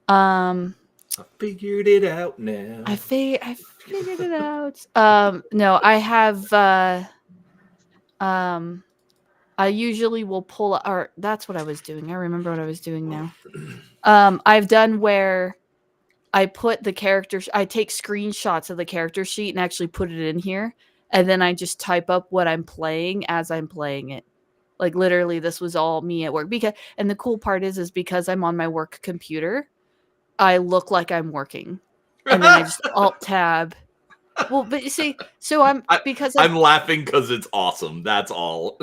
I figured it out now. I figured it out. No, I have. I usually will pull, or that's what I was doing. I remember what I was doing now. I've done where I put the characters. I take screenshots of the character sheet and actually put it in here, and then I just type up what I'm playing as I'm playing it. Like literally, this was all me at work. And the cool part is because I'm on my work computer, I look like I'm working, and then I just alt tab. Well, but you see, so I'm laughing because it's awesome. That's all.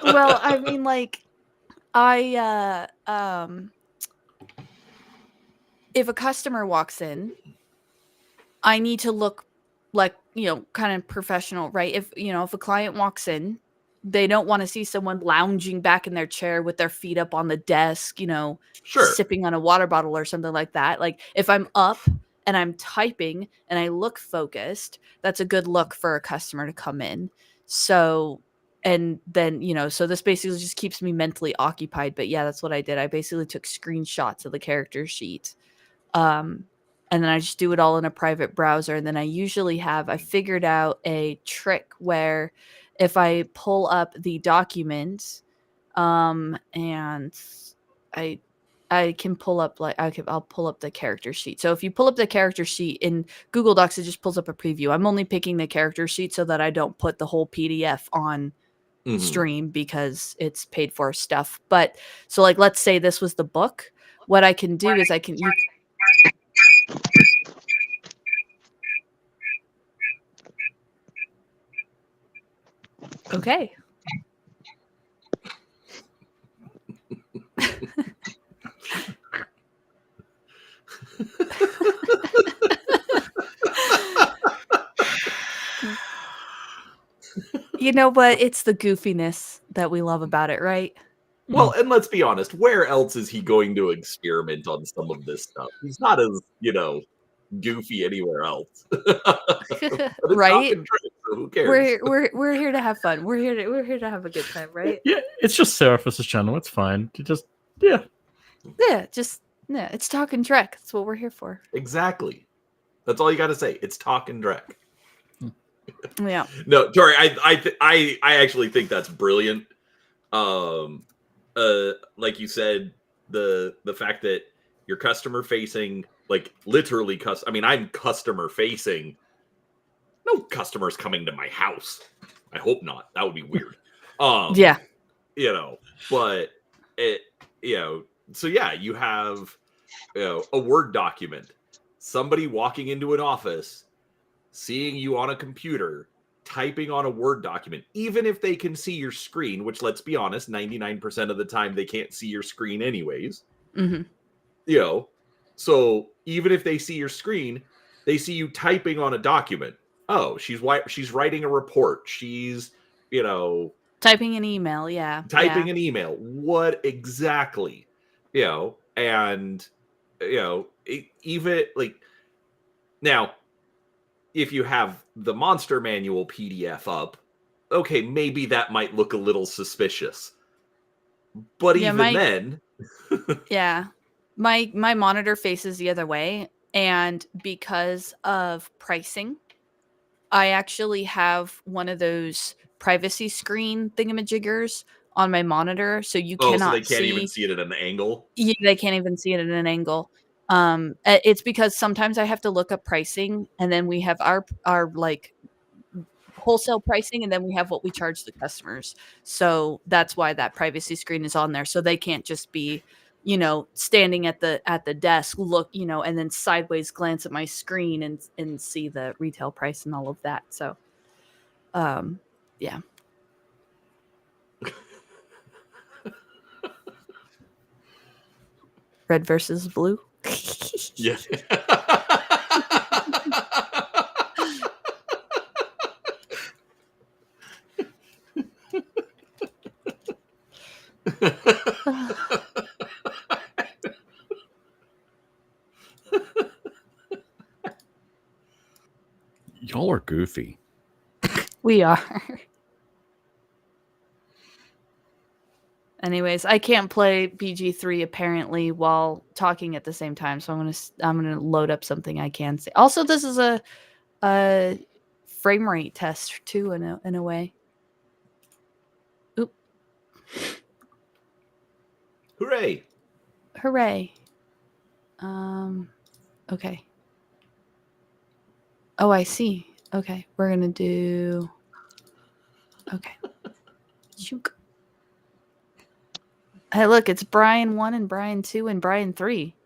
Well, I mean, like, if a customer walks in, I need to look like, kind of professional, right? If a client walks in, they don't want to see someone lounging back in their chair with their feet up on the desk, Sure. sipping on a water bottle or something like that. Like if I'm up and I'm typing and I look focused, that's a good look for a customer to come in. So, and then, so this basically just keeps me mentally occupied. But yeah, that's what I did. I basically took screenshots of the character sheet. And then I just do it all in a private browser. And then I figured out a trick where if I pull up the document, and I can pull up I'll pull up the character sheet. So if you pull up the character sheet in Google Docs, it just pulls up a preview. I'm only picking the character sheet so that I don't put the whole PDF on stream because it's paid for stuff. But so like, let's say this was the book. What I can do is okay. You know what? It's the goofiness that we love about it, right? Well, and let's be honest, where else is he going to experiment on some of this stuff? He's not as, goofy anywhere else. Right? Drek, so who cares? We're here to have fun. We're here to have a good time, right? Yeah, it's just Seraphis' channel. It's fine. Yeah, it's Talkin Drek. That's what we're here for. Exactly. That's all you got to say. It's Talkin Drek. Yeah. No, Tori, I actually think that's brilliant. Like you said, the fact that you're customer facing, like literally I'm customer facing. No customers coming to my house. I hope not. That would be weird. Yeah. But it, so yeah, you have, a Word document, somebody walking into an office, seeing you on a computer, typing on a Word document, even if they can see your screen, which, let's be honest, 99% of the time they can't see your screen anyways. Mm-hmm. So even if they see your screen, they see you typing on a document. Oh, she's writing a report. She's, typing an email. Yeah. Typing an email. What exactly? And, even like now, if you have the Monster Manual PDF up, okay, maybe that might look a little suspicious. But yeah, then... yeah. My monitor faces the other way, and because of pricing, I actually have one of those privacy screen thingamajiggers on my monitor, so you cannot so they can't even see it at an angle? Yeah, they can't even see it at an angle. It's because sometimes I have to look up pricing, and then we have our like wholesale pricing, and then we have what we charge the customers. So that's why that privacy screen is on there. So they can't just be, standing at the desk, look, and then sideways glance at my screen and see the retail price and all of that. So, yeah. Red versus blue. Yeah. Y'all are goofy. We are. Anyways, I can't play BG3 apparently while talking at the same time, so I'm gonna load up something I can see. Also, this is a frame rate test too, in a way. Oop! Hooray! Hooray! Okay. Oh, I see. Okay, we're gonna do. Okay. Shook. Hey, look, it's Brian 1 and Brian 2 and Brian 3.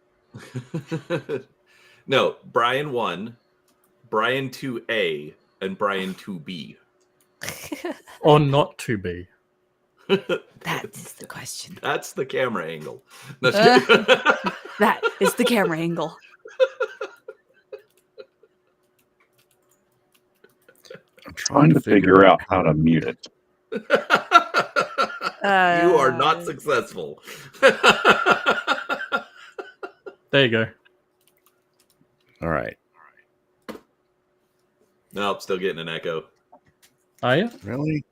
No, Brian 1, Brian 2A, and Brian 2B. Or not to be. That's the question. That's the camera angle. No, just kidding. That is the camera angle. I'm trying to figure out how to mute it. You are not successful. There you go. All right. Nope, still getting an echo. Are you? Really?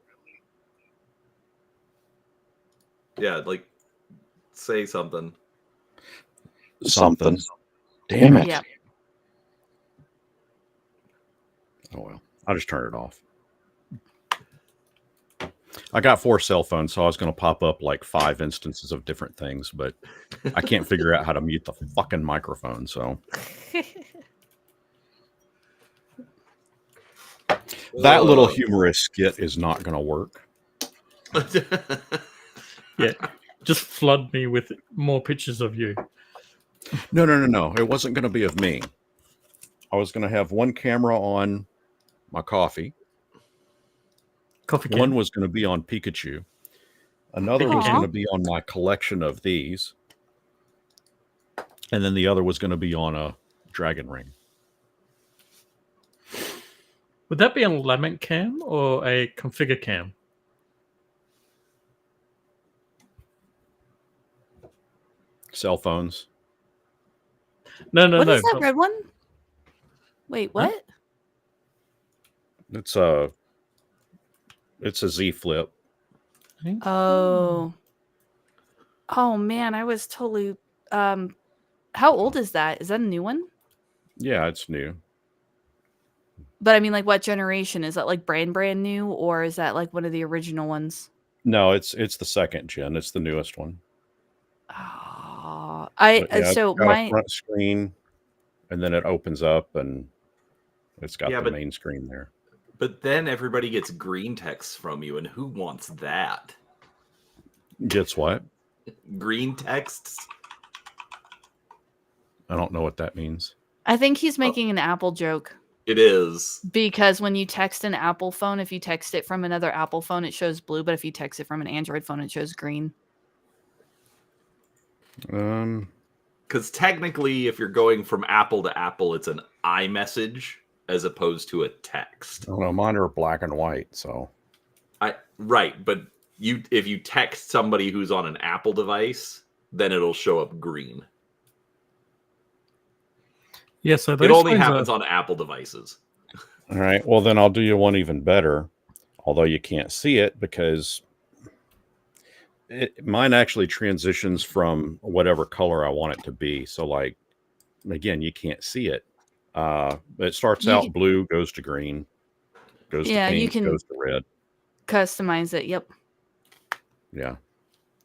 Yeah, like, say something. Something. Damn it. Yeah. Oh, well. I'll just turn it off. I got 4 cell phones, so I was going to pop up like 5 instances of different things, but I can't figure out how to mute the fucking microphone, so. That little humorous skit is not going to work. Yeah. Just flood me with more pictures of you. No. It wasn't going to be of me. I was going to have one camera on my coffee. Coffee can. One was going to be on Pikachu. Another was going to be on my collection of these. And then the other was going to be on a dragon ring. Would that be a lament cam or a configure cam? Cell phones. No. What is that red one? Wait, what? Huh? It's a Z Flip. Oh. Oh man, I was totally how old is that? Is that a new one? Yeah, it's new. But I mean, like, what generation? Is that like brand new, or is that like one of the original ones? No, it's the second gen. It's the newest one. Oh, it's got a front screen, and then it opens up, and it's got the main screen there. But then everybody gets green text from you, and who wants that? Gets what? Green texts? I don't know what that means. I think he's making an Apple joke. It is. Because when you text an Apple phone, if you text it from another Apple phone, it shows blue. But if you text it from an Android phone, it shows green. Because technically, if you're going from Apple to Apple, it's an iMessage as opposed to a text. I don't know. Mine are black and white, so. Right, but if you text somebody who's on an Apple device, then it'll show up green. Yeah, so it only happens on Apple devices. All right. Well, then I'll do you one even better, although you can't see it because mine actually transitions from whatever color I want it to be. So, like, again, you can't see it. It starts out blue, goes to green, goes to pink, goes to red. Customize it. Yep. Yeah.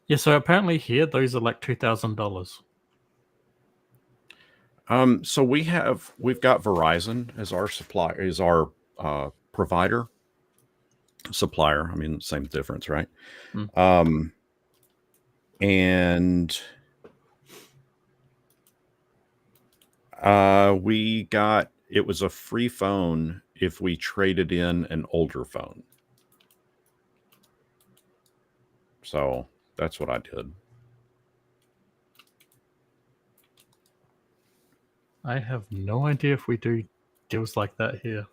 Yeah. So apparently here, those are like $2,000. So we've got Verizon as our provider. Supplier. I mean, same difference, right? And it was a free phone if we traded in an older phone. So that's what I did. I have no idea if we do deals like that here.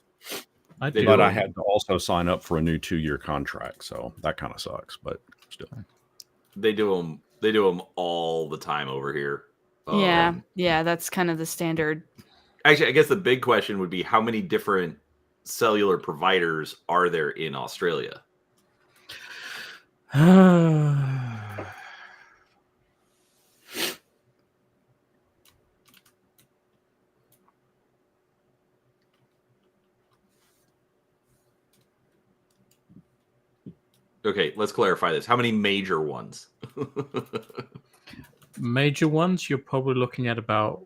But I had to also sign up for a new 2-year contract, so that kind of sucks. But still, they do them all the time over here. Yeah, that's kind of the standard. Actually, I guess the big question would be how many different cellular providers are there in Australia? Okay, let's clarify this. How many major ones? Major ones, you're probably looking at about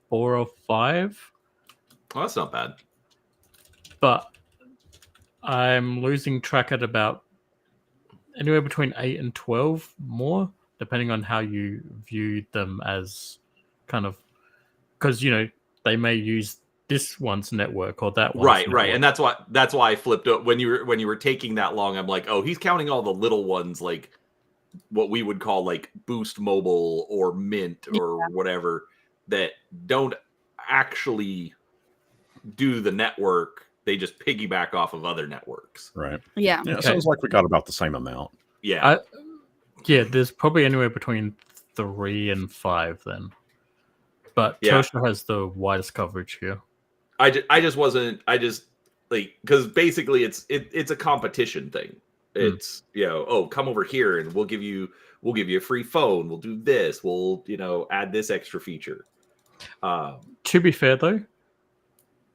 4 or 5. Well, that's not bad. But I'm losing track at about anywhere between 8 and 12 more, depending on how you view them as kind of, because they may use this one's network or that one's Right, network. and that's why I flipped up when you were taking that long. I'm like, oh, he's counting all the little ones, like what we would call like Boost Mobile or Mint or whatever, that don't actually do the network. They just piggyback off of other networks. Right. Yeah. Yeah. It Okay. sounds like we got about the same amount. Yeah. Yeah, there's probably anywhere between 3 and 5 then. But Yeah. Tosha has the widest coverage here. I just like, because basically it's a competition thing. It's come over here and we'll give you a free phone. We'll do this. We'll add this extra feature. To be fair though,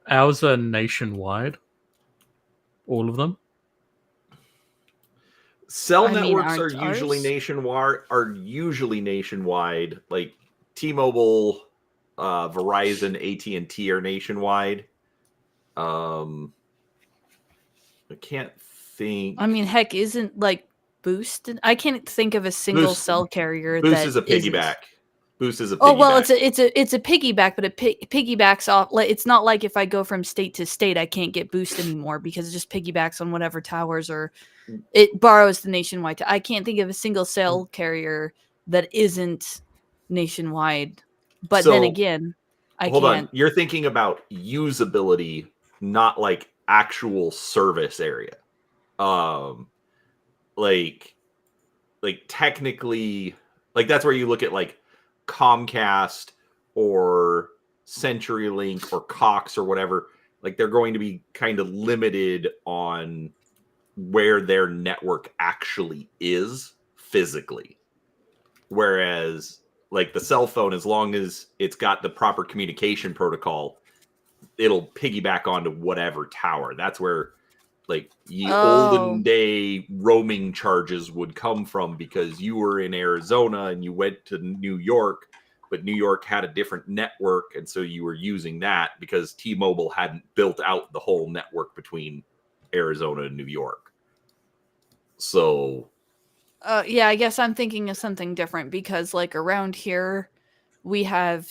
ours are nationwide. All of them. Cell I mean, networks are aren't usually ours? nationwide. Like T-Mobile, Verizon, AT&T are nationwide. I can't think. I mean, heck, isn't like Boost? I can't think of a single Boost- cell carrier Boost that is a isn't- piggyback. Boost is a piggyback. Oh well, it's a piggyback, but it piggybacks off. Like, it's not like if I go from state to state, I can't get Boost anymore because it just piggybacks on whatever towers, or it borrows the nationwide. I can't think of a single cell carrier that isn't nationwide. But then So, again, I hold can't. on. You're thinking about usability, not like actual service area. Like technically, like that's where you look at like Comcast or CenturyLink or Cox or whatever. Like they're going to be kind of limited on where their network actually is physically. Whereas like the cell phone, as long as it's got the proper communication protocol, it'll piggyback onto whatever tower. That's where like olden day roaming charges would come from, because you were in Arizona and you went to New York, but New York had a different network, and so you were using that because T-Mobile hadn't built out the whole network between Arizona and New York. So Yeah, I guess I'm thinking of something different, because like around here we have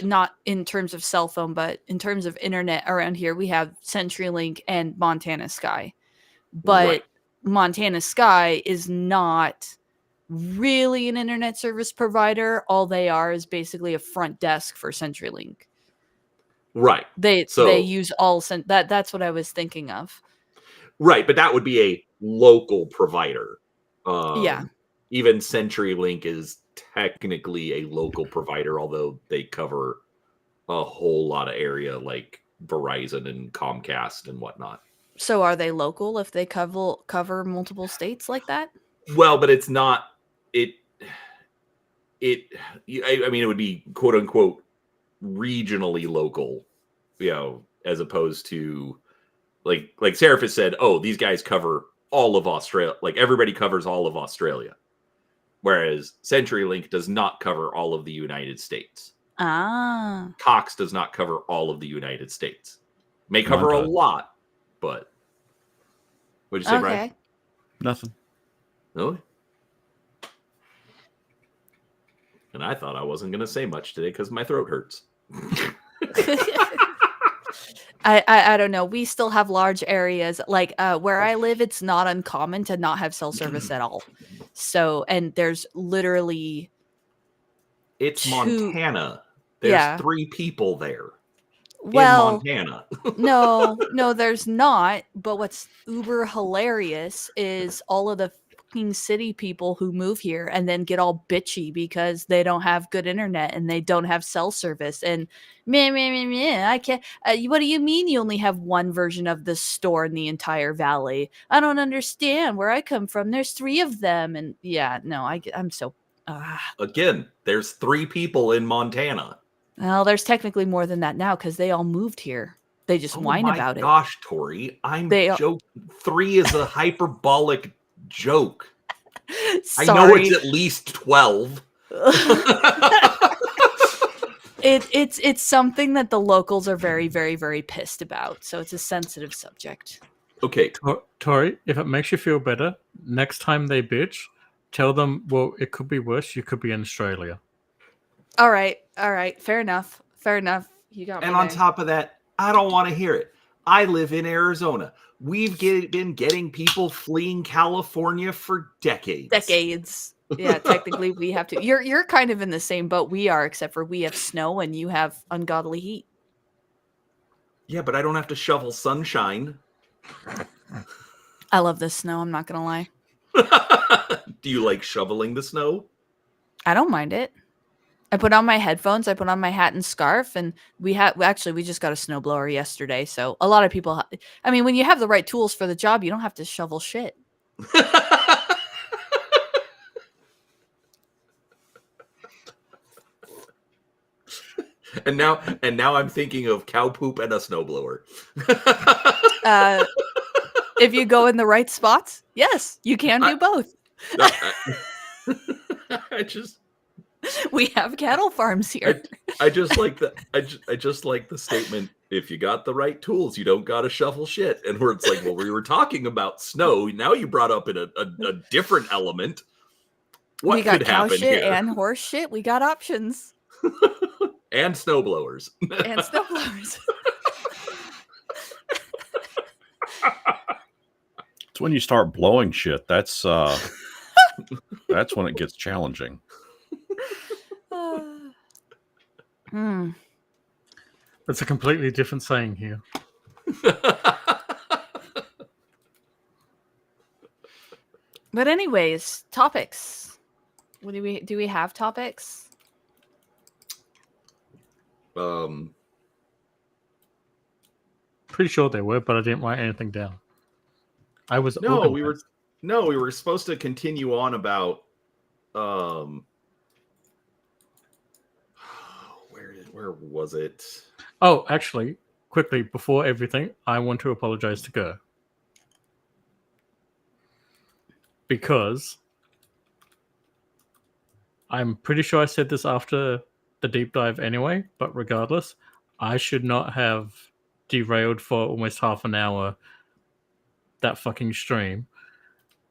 not in terms of cell phone, but in terms of internet around here we have CenturyLink and Montana Sky. But right. Montana Sky is not really an internet service provider. All they are is basically a front desk for CenturyLink. Right. They use all that's what I was thinking of. Right, but that would be a local provider. Yeah. Even CenturyLink is technically a local provider, although they cover a whole lot of area like Verizon and Comcast and whatnot. So are they local if they cover multiple states like that? Well, but it's not it. I mean, it would be quote unquote regionally local, as opposed to like Seraphis said, oh, these guys cover all of Australia. Like everybody covers all of Australia. Whereas CenturyLink does not cover all of the United States. Ah. Cox does not cover all of the United States. May cover a lot, but what'd you say, Brian? Nothing. Really? And I thought I wasn't going to say much today because my throat hurts. I don't know. We still have large areas. Like where I live, it's not uncommon to not have cell service at all. So, and there's literally... It's Montana. There's 3 people there. Well, in Montana. no, there's not. But what's uber hilarious is all of the fucking city people who move here and then get all bitchy because they don't have good internet and they don't have cell service. And I can't. What do you mean you only have one version of the store in the entire valley? I don't understand. Where I come from, there's 3 of them. And yeah, no, I'm so. Again, there's 3 people in Montana. Well, there's technically more than that now because they all moved here. They just whine about it. Gosh, Tori, I'm joking. 3 is a hyperbolic joke. Sorry. I know it's at least 12. It's something that the locals are very, very, very pissed about. So it's a sensitive subject. Okay. Tori, if it makes you feel better, next time they bitch, tell them, well, it could be worse. You could be in Australia. All right. Fair enough. You got me. And on top of that, I don't want to hear it. I live in Arizona. We've been getting people fleeing California for decades. Yeah, technically we have to. You're kind of in the same boat we are, except for we have snow and you have ungodly heat. Yeah, but I don't have to shovel sunshine. I love this snow, I'm not gonna lie. Do you like shoveling the snow? I don't mind it. I put on my headphones, I put on my hat and scarf, and we just got a snowblower yesterday. So a lot of people, I mean, when you have the right tools for the job, you don't have to shovel shit. And now I'm thinking of cow poop and a snowblower. If you go in the right spots, yes, you can do both. We have cattle farms here. I just like the statement. If you got the right tools, you don't got to shovel shit. And where it's like, well, we were talking about snow. Now you brought up in a different element. What we got could cow happen shit here? and horse shit. We got options. And snowblowers. It's when you start blowing shit. That's when it gets challenging. That's a completely different saying here. But anyways, topics. What do we have topics? Pretty sure they were, but I didn't write anything down. We were supposed to continue on about where was it? Oh, actually, quickly before everything, I want to apologize to Gur. Because I'm pretty sure I said this after the deep dive anyway, but regardless, I should not have derailed for almost half an hour that fucking stream.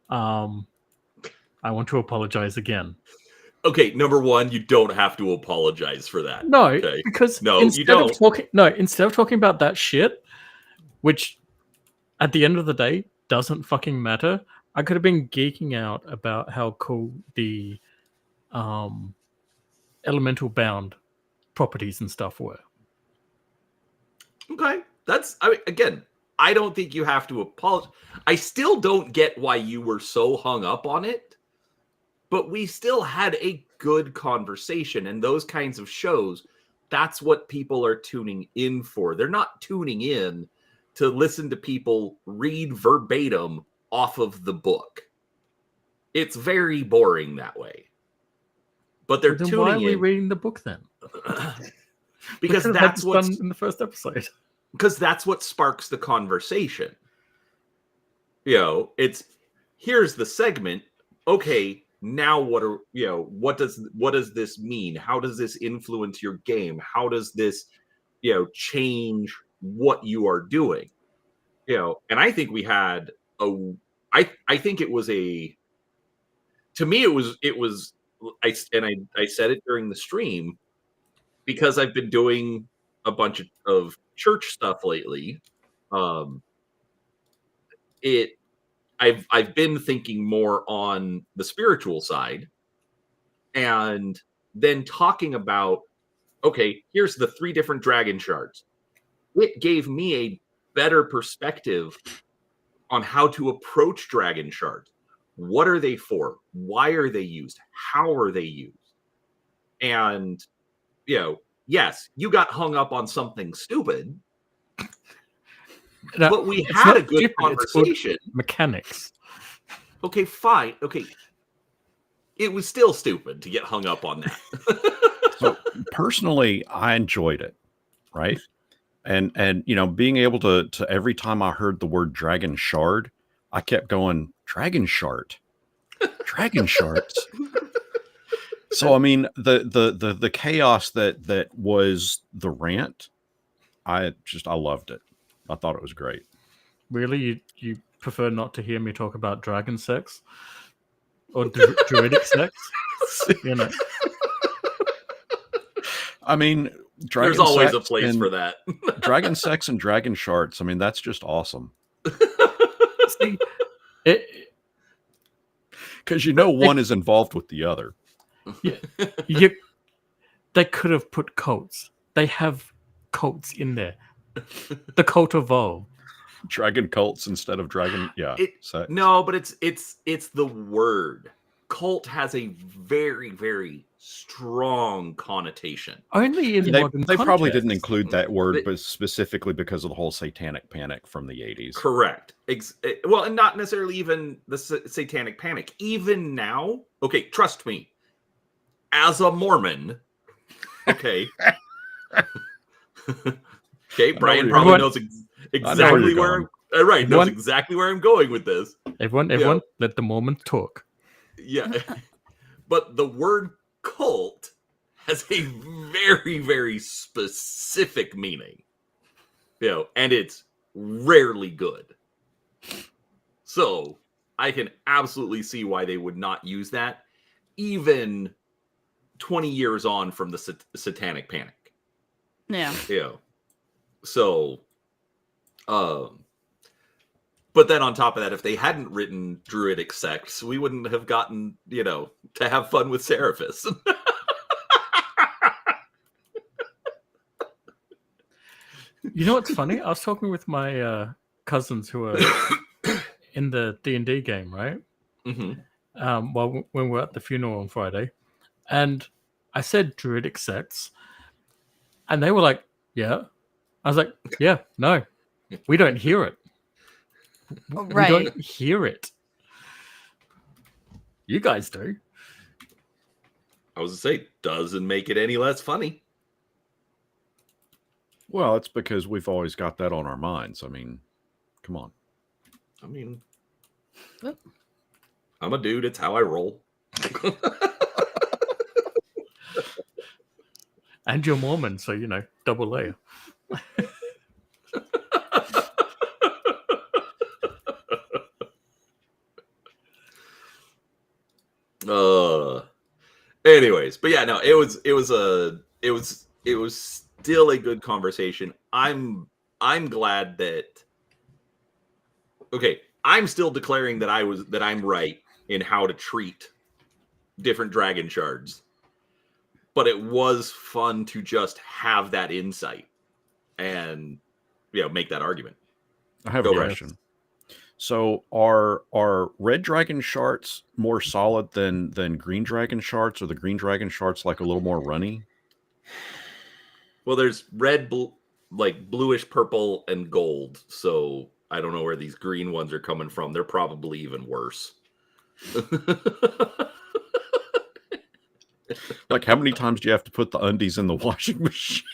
I want to apologize again. Okay, number one, you don't have to apologize for that. No, okay? because you don't. Instead of talking about that shit, which at the end of the day doesn't fucking matter, I could have been geeking out about how cool the elemental bound properties and stuff were. Okay, again, I don't think you have to apologize. I still don't get why you were so hung up on it, but we still had a good conversation, and those kinds of shows, that's what people are tuning in for. They're not tuning in to listen to people read verbatim off of the book. It's very boring that way. But they're tuning in. Why are we reading the book then? Because that's what's done in the first episode. Because that's what sparks the conversation. It's here's the segment. Okay, now what does this mean? How does this influence your game? How does this change what you are doing? And I think we had I think it was to me it was I said it during the stream, because I've been doing a bunch of church stuff lately. I've been thinking more on the spiritual side, and then talking about, okay, here's the 3 different dragon shards. It gave me a better perspective on how to approach dragon shards. What are they for? Why are they used? How are they used? And yes, you got hung up on something stupid, but we had a good conversation. Mechanics. Okay, fine. Okay. It was still stupid to get hung up on that. So personally, I enjoyed it, right? And being able to every time I heard the word dragon shard, I kept going, Dragon shart. Dragon sharts. So I mean the chaos that was the rant, I loved it. I thought it was great. Really, you prefer not to hear me talk about dragon sex or druidic sex? You know, I mean, dragon there's always sex a place for that. Dragon sex and dragon sharts. I mean, that's just awesome. see, it, because one is involved with the other. Yeah, they could have put cults. They have cults in there. The cult of Vol. Dragon cults instead of dragon. Yeah. No, but it's the word. Cult has a very, very strong connotation. Only in modern they probably context. didn't include that word, but specifically because of the whole satanic panic from the 80s. Correct. Well, and not necessarily even the satanic panic. Even now, okay, trust me, as a Mormon, okay, okay, Brian probably knows exactly where knows exactly where I'm going with this. Everyone, let the Mormon talk. Yeah, but the word cult has a very, very specific meaning, and it's rarely good. So I can absolutely see why they would not use that, even 20 years on from the satanic panic. Yeah. So, but then on top of that, if they hadn't written druidic sects, we wouldn't have gotten, to have fun with Seraphis. You know what's funny? I was talking with my cousins who are in the D&D game, right? Mm-hmm. When we were at the funeral on Friday, and I said druidic sects, and they were like, "Yeah." I was like, "Yeah, no, we don't hear it. Right. We don't hear it. You guys do." I was to say, doesn't make it any less funny. Well, it's because we've always got that on our minds. I mean, come on. I mean, I'm a dude. It's how I roll. And you're Mormon, so double layer. Anyways, but yeah, no, it was still a good conversation. I'm glad that. Okay, I'm still declaring that I'm right in how to treat different dragon shards, but it was fun to just have that insight and make that argument. I have a question. So are red dragon shards more solid than green dragon shards, or the green dragon shards like a little more runny? Well, there's red, like bluish purple and gold. So I don't know where these green ones are coming from. They're probably even worse. Like, how many times do you have to put the undies in the washing machine?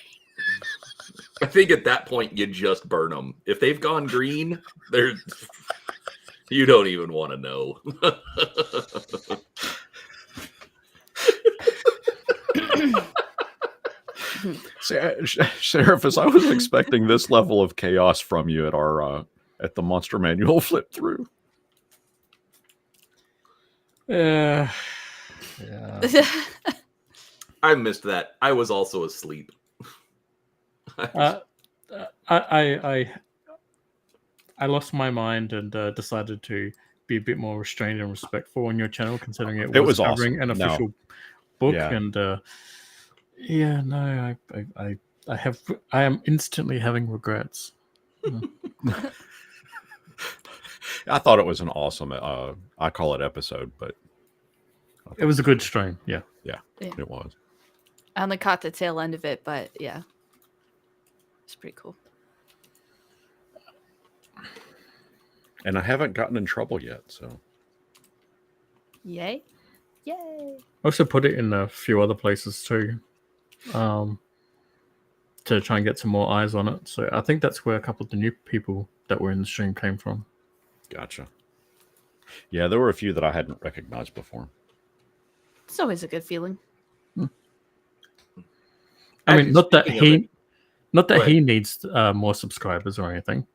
I think at that point you just burn them. If they've gone green, you don't even want to know. Seraphis, I was expecting this level of chaos from you at the Monster Manual flip through. Yeah. I missed that. I was also asleep. I lost my mind and decided to be a bit more restrained and respectful on your channel, considering it was covering awesome. an official book. Yeah. And I am instantly having regrets. I thought it was an awesome I call it episode, but it was a good stream. Yeah, it was. I only caught the tail end of it, but yeah, it's pretty cool. And I haven't gotten in trouble yet, so. Yay. I also put it in a few other places too, to try and get some more eyes on it. So I think that's where a couple of the new people that were in the stream came from. Gotcha. Yeah, there were a few that I hadn't recognized before. It's always a good feeling. I mean, not that Go ahead. he needs more subscribers or anything.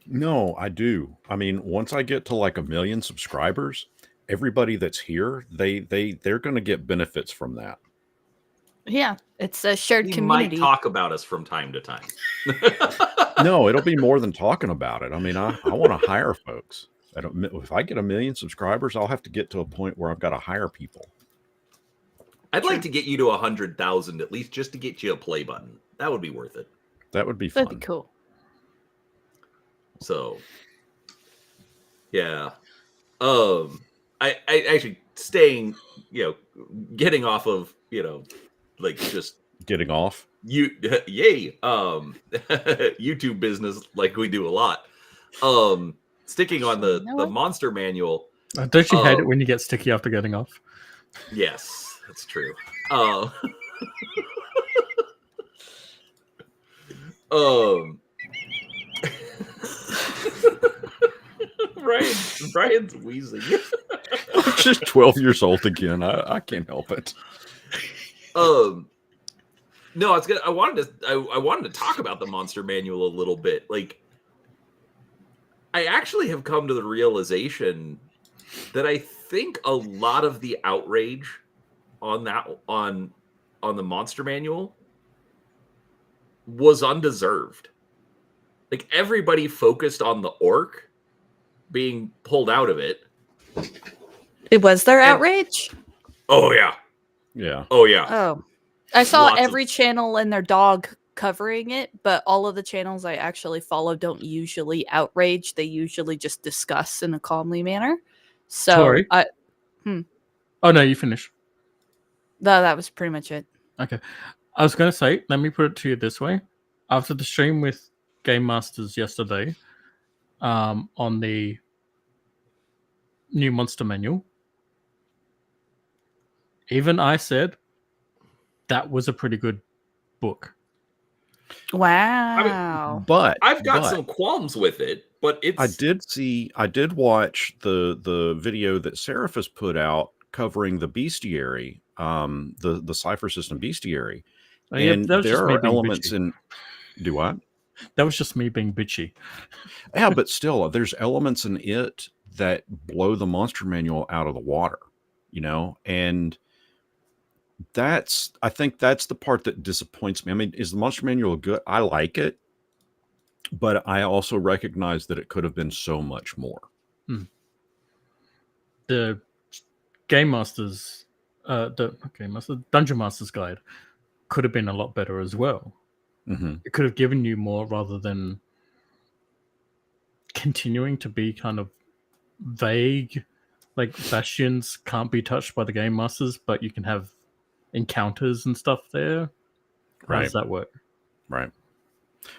No, I do. I mean, once I get to like 1 million subscribers, everybody that's here, they're going to get benefits from that. Yeah, it's a shared He community. might talk about us from time to time. No, it'll be more than talking about it. I mean, I want to hire folks. If I get 1 million subscribers, I'll have to get to a point where I've got to hire people. I'd like to get you to 100,000 at least, just to get you a play button. That would be worth it. That would be fun. That'd be cool. So, yeah. I actually staying, getting off of, like just getting off. Yay. YouTube business, like we do a lot. Sticking on the monster manual. Don't you hate it when you get sticky after getting off? Yes, that's true. Brian's wheezing. I'm just 12 years old again. I can't help it. No, I wanted to talk about the monster manual a little bit. Like, I actually have come to the realization that I think a lot of the outrage on the monster manual was undeserved. Like, everybody focused on the orc being pulled out of it. It was their outrage? Oh yeah. Yeah. Oh yeah. Oh. I saw every channel and their dog covering it, but all of the channels I actually follow don't usually outrage. They usually just discuss in a calmly manner. So Tori? Oh no, you finish. No, that was pretty much it. Okay. I was gonna say, let me put it to you this way. After the stream with Game Masters yesterday, on the new monster manual, even I said that was a pretty good book. Wow. But I've got some qualms with it, but it's I did watch the video that Seraphis put out covering the bestiary, the cipher system bestiary. And there are elements in do I? That was just me being bitchy. Yeah, but still, there's elements in it that blow the monster manual out of the water, and I think that's the part that disappoints me. I mean, is the monster manual good? I like it, but I also recognize that it could have been so much more. The Game Masters, Dungeon Masters guide could have been a lot better as well. Mm-hmm. It could have given you more rather than continuing to be kind of vague. Like, bastions can't be touched by the Game Masters, but you can have encounters and stuff there. How does that work? Right.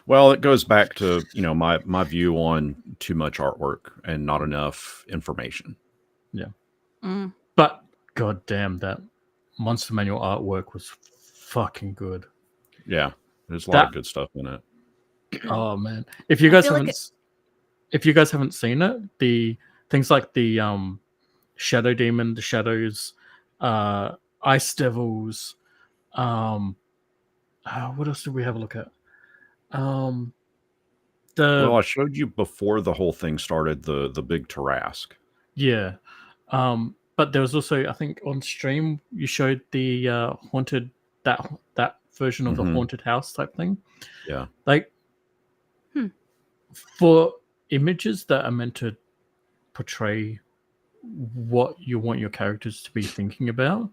Well, it goes back to, my view on too much artwork and not enough information. Yeah. But goddamn, that monster manual artwork was fucking good. Yeah. There's a lot of good stuff in it. Oh man. If you guys haven't seen it, the things like the Shadow Demon, the Shadows, Ice Devils, what else did we have a look at? Well, I showed you before the whole thing started the big Tarrasque. Yeah. But there was also, I think on stream you showed the haunted that version of the haunted house type thing. Yeah. Like for images that are meant to portray what you want your characters to be thinking about,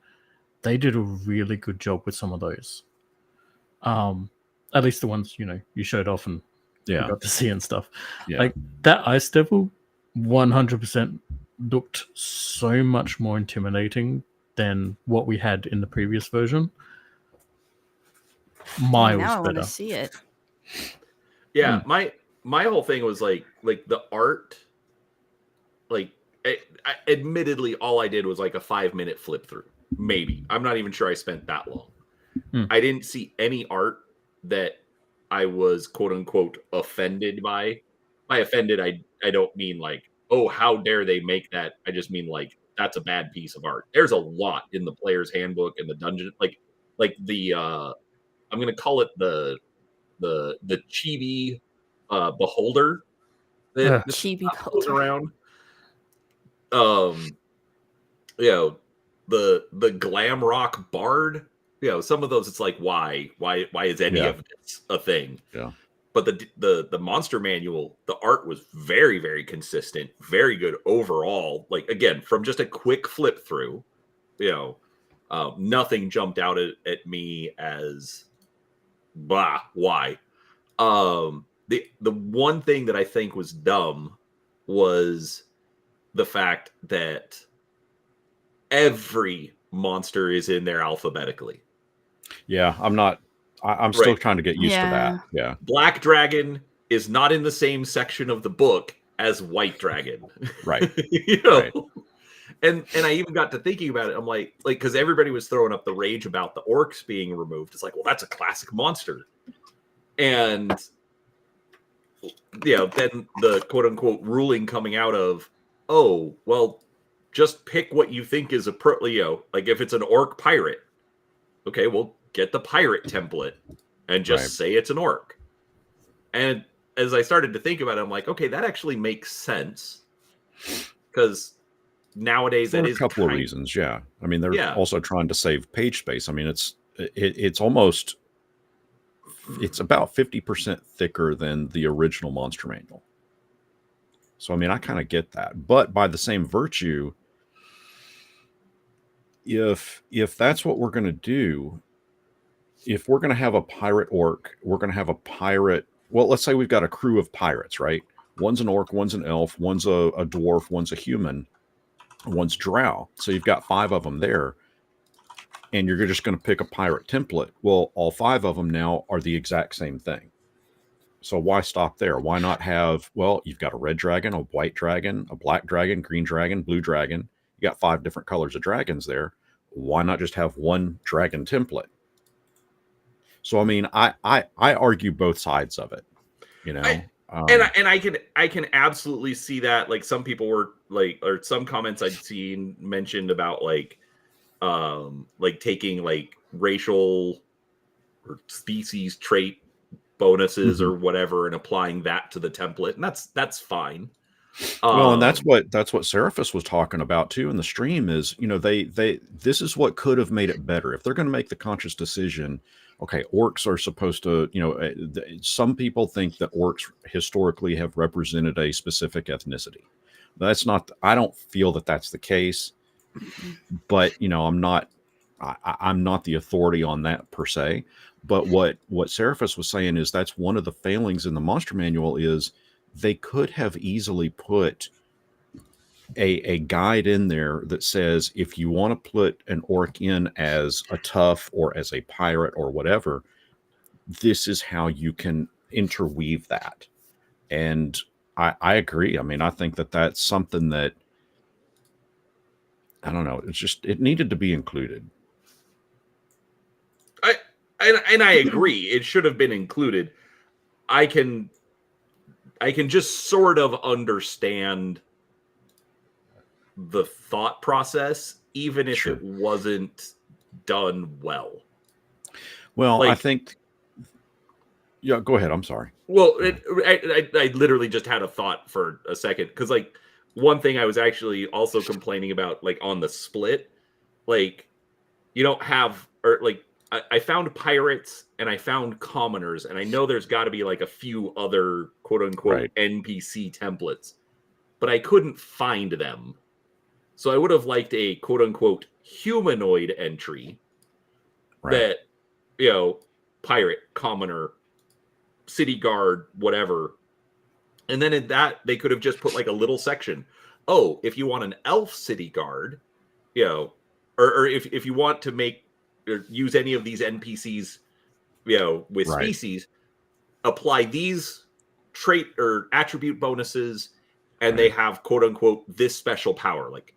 they did a really good job with some of those. At least the ones you showed off and you got to see and stuff. Yeah. Like that Ice Devil 100% looked so much more intimidating than what we had in the previous version. Miles now I better. want to see it. Yeah, my whole thing was like the art. Like, admittedly, all I did was like a 5-minute flip through. Maybe. I'm not even sure I spent that long. I didn't see any art that I was quote unquote offended by. By offended, I don't mean like, oh, how dare they make that. I just mean like that's a bad piece of art. There's a lot in the player's handbook and the dungeon, like the I'm gonna call it the chibi beholder Ugh. that Chibi goes beholder. around. You know, the glam rock bard. You know, some of those it's like why is any Yeah. of this a thing? Yeah. But the monster manual, the art was very, very consistent, very good overall. Like again, from just a quick flip through, you know, nothing jumped out at me as blah. Why? The one thing that I think was dumb was the fact that every monster is in there alphabetically. Yeah, I'm still Right. trying to get used to Yeah. that. Yeah. Black Dragon is not in the same section of the book as White Dragon. Right. You know? Right. And I even got to thinking about it. I'm like, because everybody was throwing up the rage about the orcs being removed. It's like, well, that's a classic monster. And you know, then the quote unquote ruling coming out of, oh, well, just pick what you think is like if it's an orc pirate, okay, well, get the pirate template and just Right. say it's an orc. And as I started to think about it, I'm like, okay, that actually makes sense because nowadays For that a is couple of reasons. Yeah. I mean, they're Yeah. also trying to save page space. I mean, it's almost, it's about 50% thicker than the original monster manual. So, I mean, I kind of get that, but by the same virtue, if that's what we're going to do, if we're going to have a pirate orc, we're going to have a pirate. Well, let's say we've got a crew of pirates, right? One's an orc, one's an elf, one's a dwarf, one's a human, one's drow. So you've got 5 of them there, and you're just going to pick a pirate template. Well, all 5 of them now are the exact same thing. So why stop there? Why not have, well, you've got a red dragon, a white dragon, a black dragon, green dragon, blue dragon. You got 5 different colors of dragons there. Why not just have one dragon template? So, I mean, I argue both sides of it, you know. And I can absolutely see that. Like some people were like, or some comments I'd seen mentioned about like taking like racial or species trait bonuses or whatever and applying that to the template, and that's fine. Well, and that's what Seraphis was talking about too in the stream is, you know, they this is what could have made it better if they're going to make the conscious decision. Okay, orcs are supposed to, you know, some people think that orcs historically have represented a specific ethnicity. That's not, I don't feel that that's the case, but, you know, I'm not the authority on that per se. But what Seraphis was saying is that's one of the failings in the monster manual is they could have easily put a guide in there that says if you want to put an orc in as a tough or as a pirate or whatever, this is how you can interweave that. And I agree. I mean, I think that that's something that, I don't know, it's just, it needed to be included. I agree. It should have been included. I can just sort of understand the thought process, even if it wasn't done well. Well, like, I think, yeah, go ahead. I'm sorry. Well, I literally just had a thought for a second because, like, one thing I was actually also complaining about, like, on the split, like, you don't have, or like, I found pirates and I found commoners, and I know there's got to be like a few other quote unquote NPC templates, but I couldn't find them. So I would have liked a quote unquote humanoid entry that, you know, pirate, commoner, city guard, whatever. And then in that, they could have just put like a little section. Oh, if you want an elf city guard, you know, or if you want to make or use any of these NPCs, you know, with species, apply these trait or attribute bonuses, and they have quote unquote this special power. Like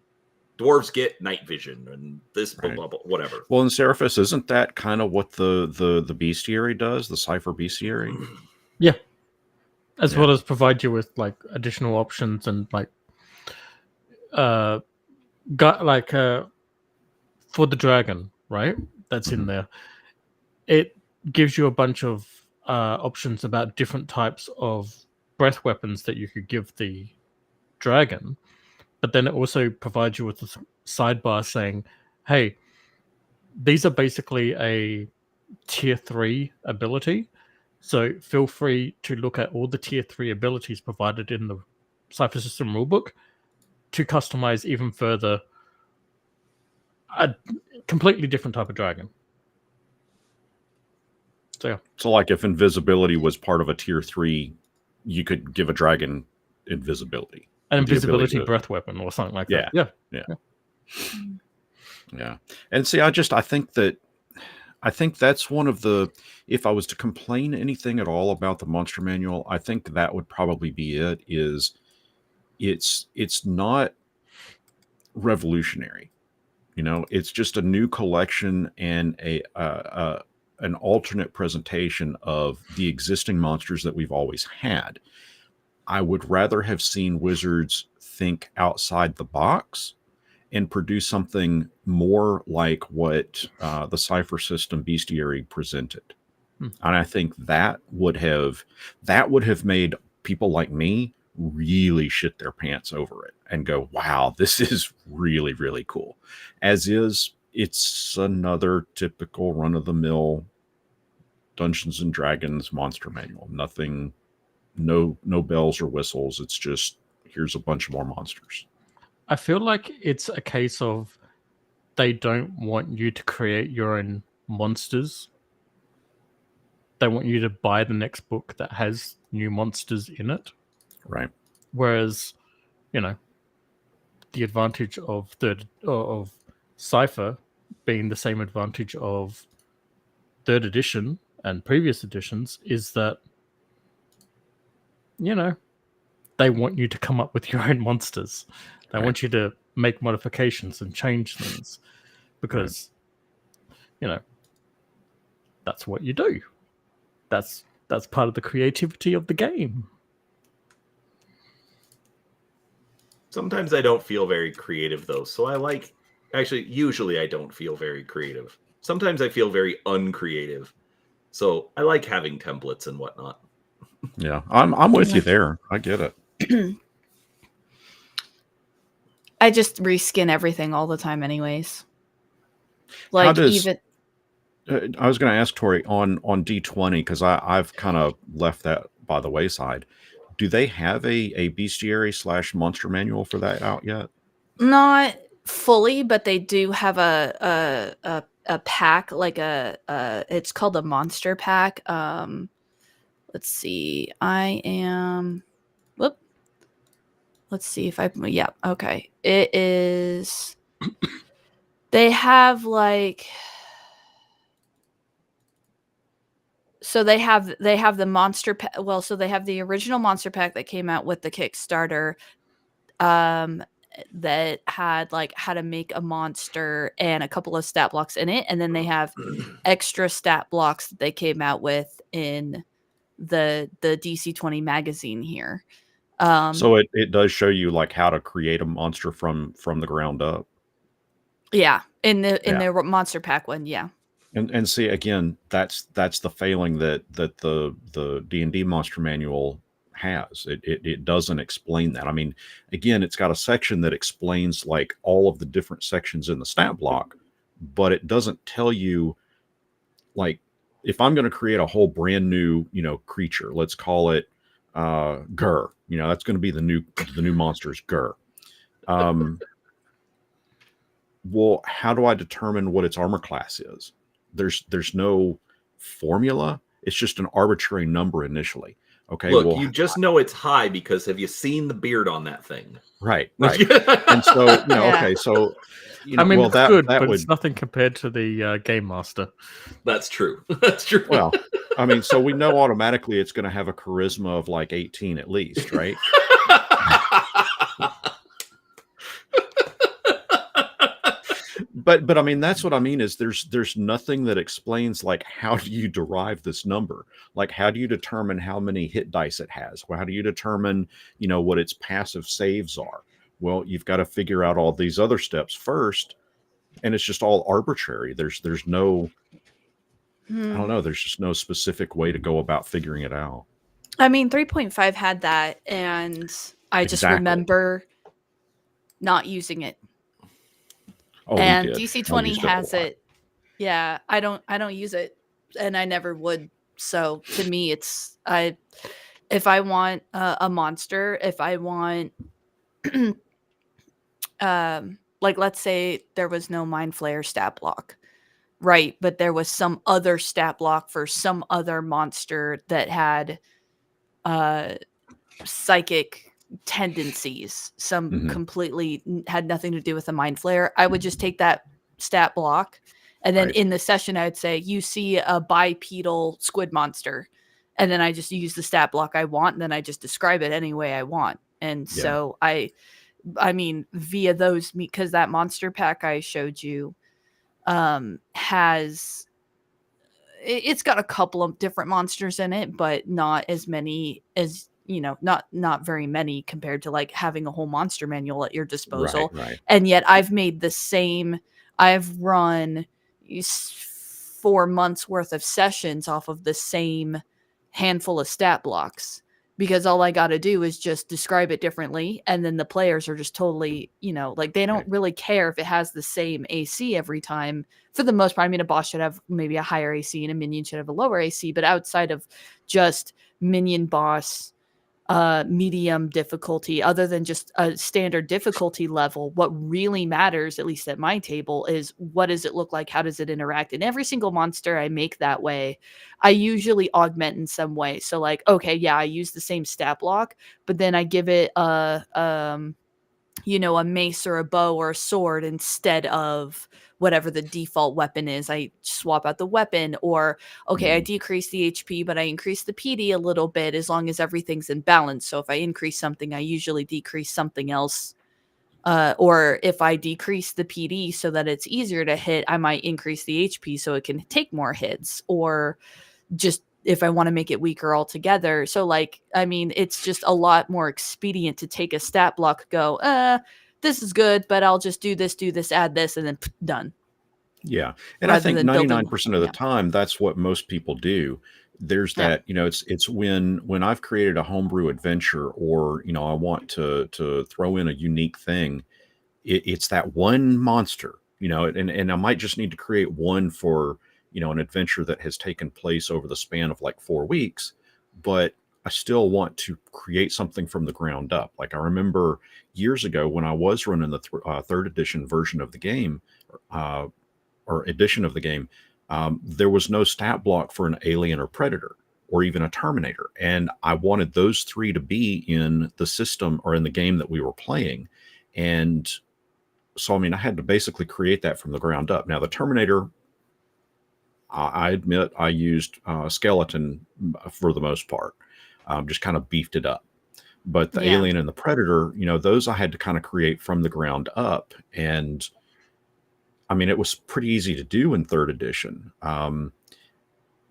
dwarves get night vision and this blah, blah, blah, whatever. Well, in Seraphis, isn't that kind of what the bestiary does? The cipher bestiary? Yeah. As well as provide you with like additional options and like got like for the dragon, right? That's in there. It gives you a bunch of options about different types of breath weapons that you could give the dragon, but then it also provides you with a sidebar saying, hey, these are basically a tier 3 ability, so feel free to look at all the tier 3 abilities provided in the Cypher System rulebook to customize even further a completely different type of dragon. So, yeah. So, like, if invisibility was part of a tier 3, you could give a dragon invisibility. An invisibility breath weapon or something like that. Yeah. And see, I think that's one of the, if I was to complain anything at all about the monster manual, I think that would probably be it. Is it's not revolutionary. It's just a new collection and an alternate presentation of the existing monsters that we've always had. I would rather have seen Wizards think outside the box and produce something more like what the Cypher System Bestiary presented. And I think that would have made people like me really shit their pants over it and go, wow, this is really, really cool. As is, it's another typical run-of-the-mill Dungeons and Dragons monster manual. Nothing, no bells or whistles. It's just, here's a bunch of more monsters. I feel like it's a case of they don't want you to create your own monsters. They want you to buy the next book that has new monsters in it. Right. Whereas, the advantage of Cypher being the same advantage of 3rd edition and previous editions is that, they want you to come up with your own monsters. They want you to make modifications and change things because, that's what you do. That's part of the creativity of the game. Sometimes I don't feel very creative, though. So usually I don't feel very creative. Sometimes I feel very uncreative. So I like having templates and whatnot. Yeah, I'm with you there. I get it. I just reskin everything all the time anyways. I was going to ask Tori on D20, because I've kind of left that by the wayside. Do they have a bestiary / monster manual for that out yet? Not fully, but they do have a pack, like it's called a monster pack. Let's see. Let's see if okay. It is, they have like, so they have the monster pack. Well, so they have the original monster pack that came out with the Kickstarter, that had like how to make a monster and a couple of stat blocks in it, and then they have extra stat blocks that they came out with in the DC20 magazine here. So it does show you like how to create a monster from the ground up. Yeah, in the monster pack one, yeah. And see, again, that's the failing that the D&D monster manual has. It doesn't explain that. I mean, again, it's got a section that explains like all of the different sections in the stat block, but it doesn't tell you, like, if I'm going to create a whole brand new, creature, let's call it Gur. That's going to be the new monster's Gur. Well, how do I determine what its armor class is? There's no formula. It's just an arbitrary number initially. Okay. Look, you just know it's high because have you seen the beard on that thing? Right. And so, okay, so I mean, it's good, but it's nothing compared to the Game Master. That's true. That's true. Well, I mean, so we know automatically it's going to have a charisma of like 18 at least, right? But I mean, that's what I mean is there's nothing that explains like how do you derive this number? Like how do you determine how many hit dice it has? Well, how do you determine, what its passive saves are? Well, you've got to figure out all these other steps first, and it's just all arbitrary. There's no, I don't know. There's just no specific way to go about figuring it out. I mean, 3.5 had that, and I just remember not using it. Oh, and we did. DC20 has it. Yeah, I don't use it, and I never would. So to me, it's if I want a monster, if I want like let's say there was no Mind Flayer stat block, right? But there was some other stat block for some other monster that had psychic tendencies, some completely had nothing to do with the Mind Flayer. I would just take that stat block, and then in the session I would say, you see a bipedal squid monster, and then I just use the stat block I want, and then I just describe it any way I want. And so I mean, via those, because that monster pack I showed you has, it's got a couple of different monsters in it, but not as many as, you know, not very many compared to like having a whole monster manual at your disposal. Right. And yet I've made the same, I've run 4 months worth of sessions off of the same handful of stat blocks, because all I got to do is just describe it differently. And then the players are just totally, you know, like they don't really care if it has the same AC every time. For the most part, I mean, a boss should have maybe a higher AC and a minion should have a lower AC, but outside of just minion boss, medium difficulty, other than just a standard difficulty level, what really matters, at least at my table, is what does it look like? How does it interact? And every single monster I make that way, I usually augment in some way. So like, okay, yeah, I use the same stat block, but then I give it you know, a mace or a bow or a sword instead of whatever the default weapon is. I swap out the weapon, or okay, I decrease the HP, but I increase the PD a little bit as long as everything's in balance. So if I increase something, I usually decrease something else. Or if I decrease the PD so that it's easier to hit, I might increase the HP so it can take more hits, or just if I want to make it weaker altogether. So like, I mean, it's just a lot more expedient to take a stat block, go, this is good, but I'll just do this, add this, and then done. Yeah. And I think 99% of the time, that's what most people do. There's that, you know, it's when I've created a homebrew adventure, or, you know, I want to throw in a unique thing. It's that one monster, you know, and I might just need to create one for, you know, an adventure that has taken place over the span of like 4 weeks, but I still want to create something from the ground up. Like I remember years ago when I was running the third edition version of the game, or edition of the game, there was no stat block for an alien or predator or even a terminator. And I wanted those three to be in the system or in the game that we were playing. And so, I mean, I had to basically create that from the ground up. Now, the terminator, I admit I used skeleton for the most part, just kind of beefed it up. But the alien and the predator, you know, those I had to kind of create from the ground up. And I mean, it was pretty easy to do in third edition.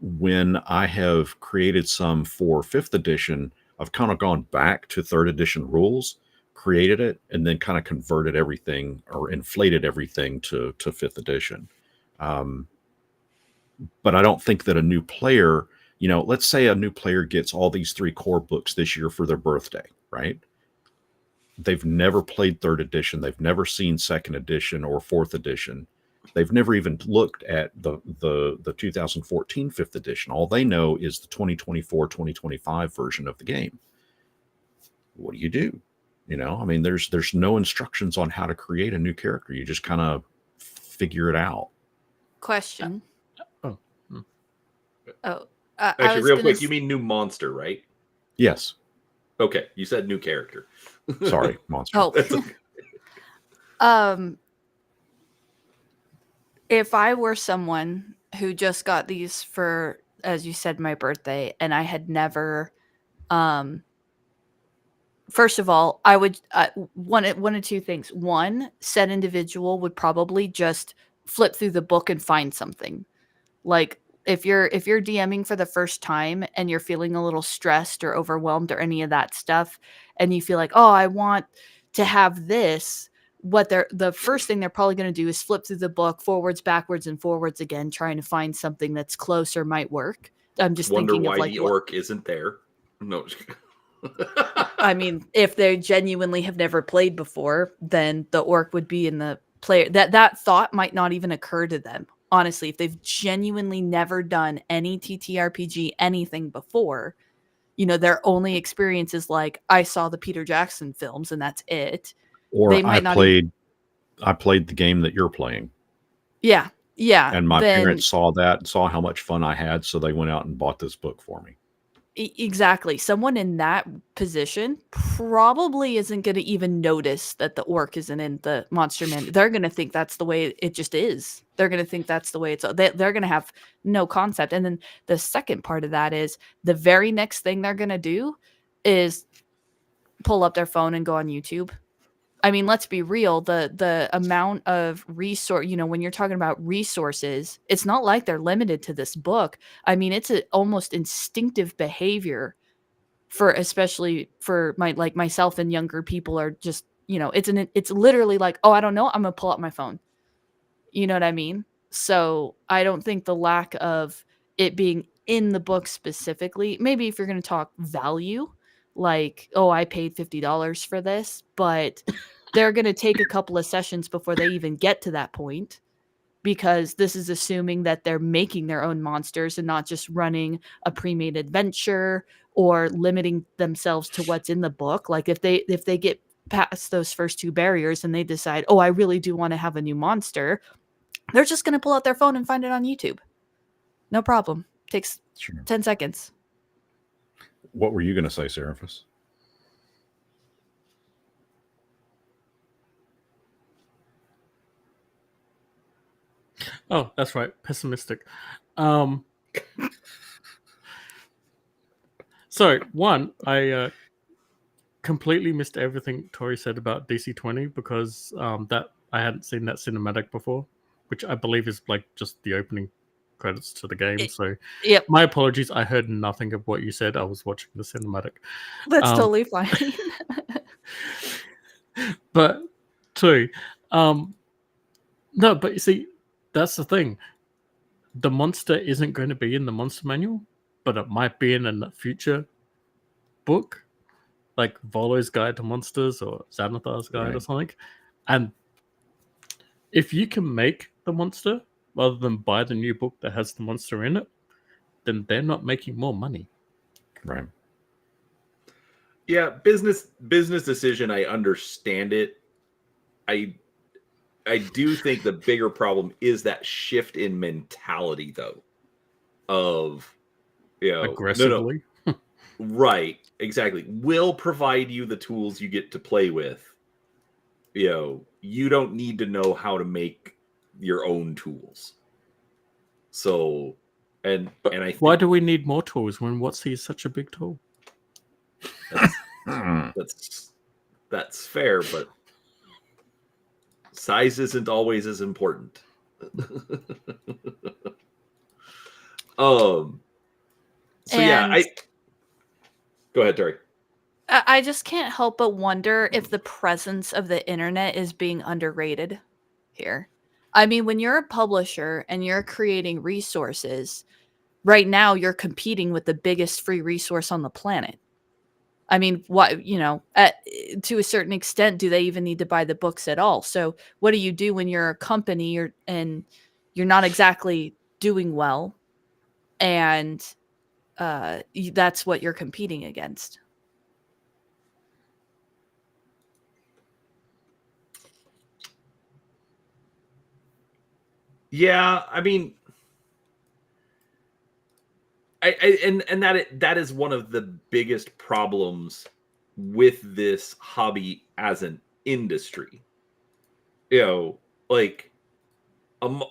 When I have created some for fifth edition, I've kind of gone back to third edition rules, created it, and then kind of converted everything or inflated everything to fifth edition. But I don't think that a new player, you know, let's say a new player gets all these 3 core books this year for their birthday, right? They've never played third edition. They've never seen second edition or fourth edition. They've never even looked at the 2014 fifth edition. All they know is the 2024-2025 version of the game. What do you do? You know, I mean, there's no instructions on how to create a new character. You just kind of figure it out. Question. Actually, real quick, you mean new monster, right? Yes. Okay, you said new character. Sorry, monster. Oh. Okay. If I were someone who just got these for, as you said, my birthday, and I had never, first of all, I would one of two things. One, said individual would probably just flip through the book and find something. Like if you're DMing for the first time and you're feeling a little stressed or overwhelmed or any of that stuff, and you feel like, oh, I want to have this, the first thing they're probably going to do is flip through the book forwards, backwards, and forwards again, trying to find something that's close or might work. I'm just Wonder thinking why of like the orc isn't there. No. I mean, if they genuinely have never played before, then the orc would be in the player. That thought might not even occur to them. Honestly, if they've genuinely never done any TTRPG anything before, their only experience is like, I saw the Peter Jackson films and that's it. Or They might I played the game that you're playing. Yeah. Yeah. And my parents saw how much fun I had, so they went out and bought this book for me. Exactly. Someone in that position probably isn't going to even notice that the orc isn't in the monster manual. They're going to think that's the way it just is. They're going to think that's the way it's. They're going to have no concept. And then the second part of that is the very next thing they're going to do is pull up their phone and go on YouTube. I mean, let's be real. The amount of resource, when you're talking about resources, it's not like they're limited to this book. I mean, it's an almost instinctive behavior especially for myself and younger people are just, it's literally like, oh, I don't know, I'm gonna pull up my phone. You know what I mean? So I don't think the lack of it being in the book specifically, maybe if you're going to talk value, like, oh, I paid $50 for this, but they're going to take a couple of sessions before they even get to that point, because this is assuming that they're making their own monsters and not just running a pre-made adventure or limiting themselves to what's in the book. Like if they get past those first two barriers and they decide, oh, I really do want to have a new monster, they're just going to pull out their phone and find it on YouTube. No problem. Takes 10 seconds. What were you going to say, Seraphis? Oh, that's right. Pessimistic. So, one, I completely missed everything Tori said about DC-20 because that I hadn't seen that cinematic before, which I believe is like just the opening credits to the game. So, yep. My apologies. I heard nothing of what you said. I was watching the cinematic. That's totally fine. But two, no, but you see, that's the thing. The monster isn't going to be in the monster manual, but it might be in a future book, like Volo's Guide to Monsters or Xanathar's Guide or something. And if you can make the monster rather than buy the new book that has the monster in it, then they're not making more money. Right. Yeah, business decision, I understand it. I do think the bigger problem is that shift in mentality, though, of, aggressively. No. Right, exactly. We'll provide you the tools you get to play with. You don't need to know how to make your own tools. So, and I think, why do we need more tools when WotC is such a big tool? That's fair, but size isn't always as important. So yeah, go ahead, Terry. I just can't help but wonder if the presence of the internet is being underrated here. I mean, when you're a publisher and you're creating resources, right now you're competing with the biggest free resource on the planet. I mean, what, to a certain extent, do they even need to buy the books at all? So what do you do when you're a company and you're not exactly doing well, and that's what you're competing against? Yeah, I mean, that is one of the biggest problems with this hobby as an industry. Like I'm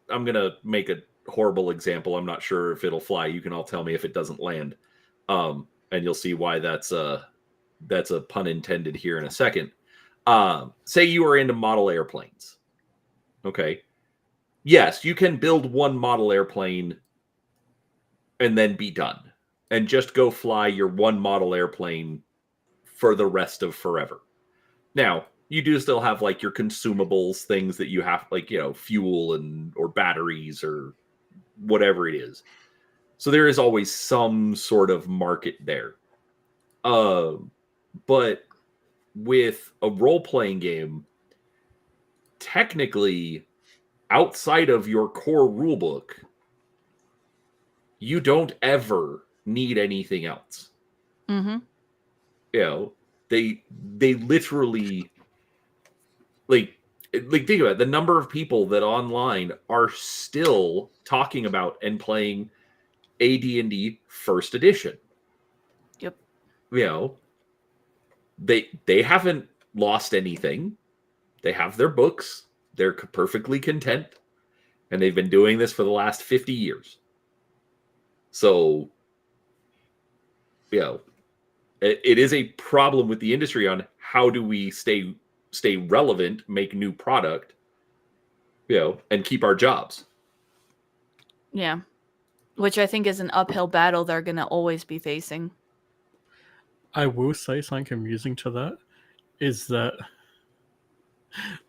gonna make a horrible example. I'm not sure if it'll fly. You can all tell me if it doesn't land, and you'll see why that's a pun intended here in a second. Say you are into model airplanes. Okay. Yes, you can build one model airplane and then be done, and just go fly your one model airplane for the rest of forever. Now, you do still have like your consumables, things that you have, like, you know, fuel or batteries or whatever it is. So there is always some sort of market there. But with a role-playing game, technically, outside of your core rulebook, you don't ever need anything else. Mm-hmm. You know, they literally like think about it, the number of people that online are still talking about and playing AD&D first edition. Yep. You know, they haven't lost anything. They have their books. They're perfectly content, and they've been doing this for the last 50 years. So, you know, it is a problem with the industry on how do we stay relevant, make new product, you know, and keep our jobs. Yeah. Which I think is an uphill battle they're going to always be facing. I will say something amusing to that is that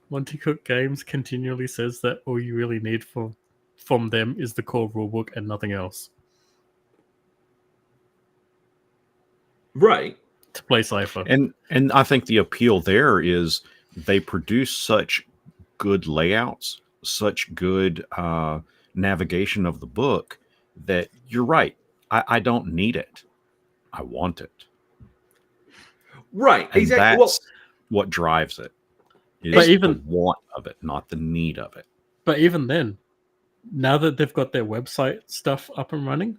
Monty Cook Games continually says that all you really need from them is the core rulebook and nothing else. Right. To play Cypher. And I think the appeal there is they produce such good layouts, such good navigation of the book that you're right. I don't need it. I want it. Right. And exactly. that's what drives it. Is the want of it, not the need of it. But even then, now that they've got their website stuff up and running,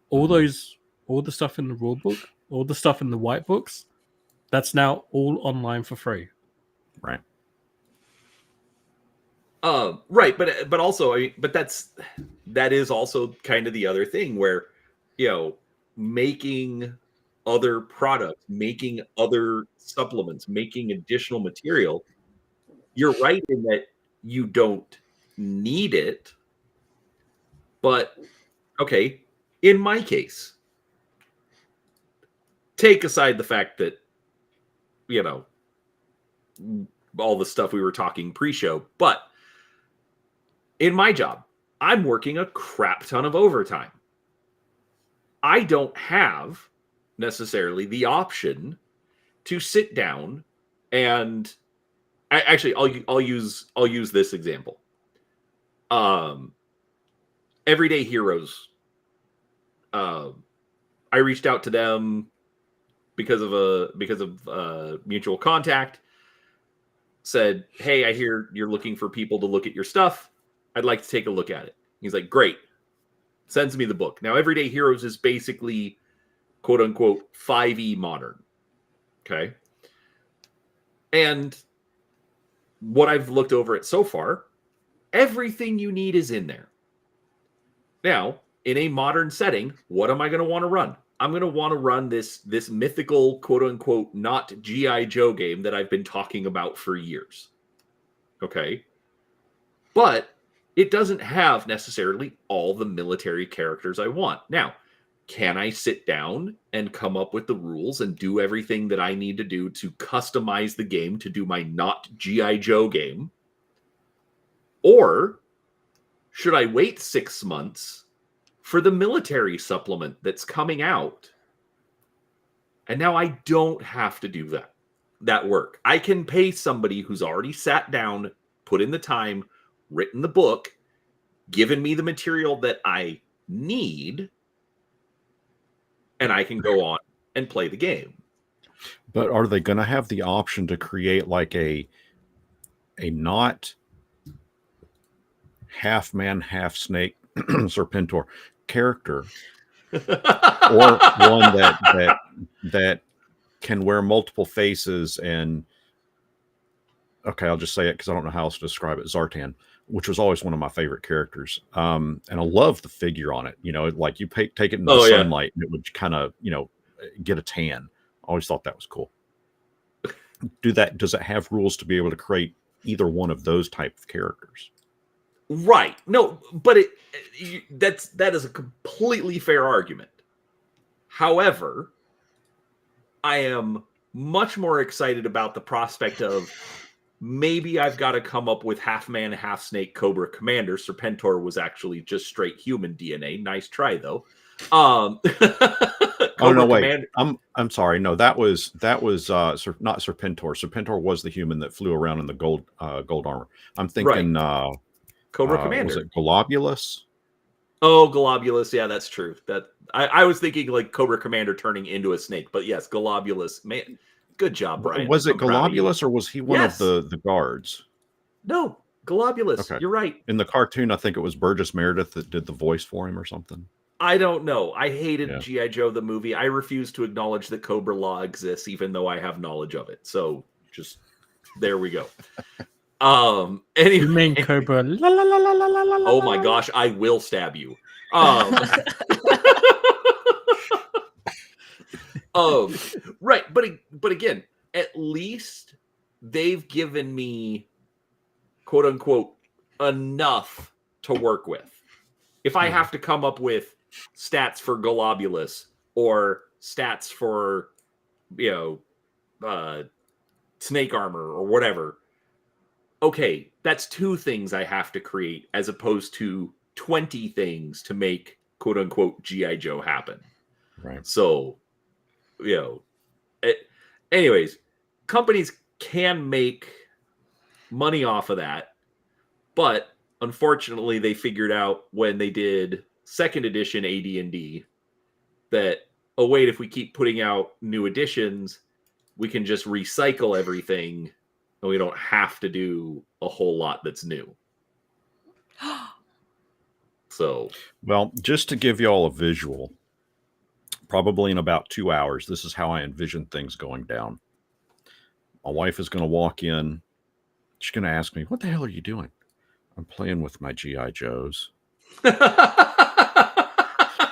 all the stuff in the rulebook, all the stuff in the white books, that's now all online for free. Right. Right, but also, that is also kind of the other thing where, you know, making other products, making other supplements, making additional material. You're right in that you don't need it, but okay, in my case, take aside the fact that, you know, all the stuff we were talking pre-show, but in my job, I'm working a crap ton of overtime. I don't have necessarily the option to sit down and I'll use this example. Everyday Heroes. I reached out to them because of mutual contact. Said, hey, I hear you're looking for people to look at your stuff. I'd like to take a look at it. He's like, great. Sends me the book. Now, Everyday Heroes is basically, quote unquote, 5e modern. Okay. And what I've looked over it so far, everything you need is in there. Now, in a modern setting, what am I going to want to run? I'm going to want to run this mythical, quote unquote, not G.I. Joe game that I've been talking about for years. Okay. But it doesn't have necessarily all the military characters I want. Now, can I sit down and come up with the rules and do everything that I need to do to customize the game to do my not G.I. Joe game? Or should I wait 6 months for the military supplement that's coming out? And now I don't have to do that work. I can pay somebody who's already sat down, put in the time, written the book, given me the material that I need, and I can go on and play the game. But are they going to have the option to create like a not half man, half snake Serpentor character, or one that can wear multiple faces? And okay, I'll just say it because I don't know how else to describe it. Zartan, which was always one of my favorite characters. And I love the figure on it. You know, like you take it in the sunlight and it would kind of, you know, get a tan. I always thought that was cool. Does it have rules to be able to create either one of those type of characters? Right. No, but that is a completely fair argument. However, I am much more excited about the prospect of maybe I've got to come up with half man, half snake Cobra Commander. Serpentor was actually just straight human DNA. Nice try though. Oh no, wait. Commander. I'm sorry. No, that was not Serpentor. Serpentor was the human that flew around in the gold armor. I'm thinking Cobra Commander. Was it Globulus? Oh, Globulus. Yeah, that's true. That I was thinking like Cobra Commander turning into a snake, but yes, Globulus. Man, good job, Brian. Was it Globulus or was he one of the guards? No, Globulus. Okay. You're right. In the cartoon, I think it was Burgess Meredith that did the voice for him or something. I don't know. I hated G.I. Joe, the movie. I refuse to acknowledge that Cobra Law exists, even though I have knowledge of it. So just there we go. Anyway. You mean Cobra? La, la, la, la, la, la, la, oh my gosh, I will stab you. Right, but again, at least they've given me quote unquote enough to work with. If I have to come up with stats for Globulus or stats for snake armor or whatever, okay, that's 2 things I have to create as opposed to 20 things to make quote unquote G.I. Joe happen. Right. So, anyways, companies can make money off of that, but unfortunately they figured out when they did 2nd edition AD&D that, oh wait, if we keep putting out new editions, we can just recycle everything and we don't have to do a whole lot that's new. So, well, just to give you all a visual, probably in about 2 hours, this is how I envision things going down. My wife is going to walk in. She's going to ask me, what the hell are you doing? I'm playing with my G.I. Joes.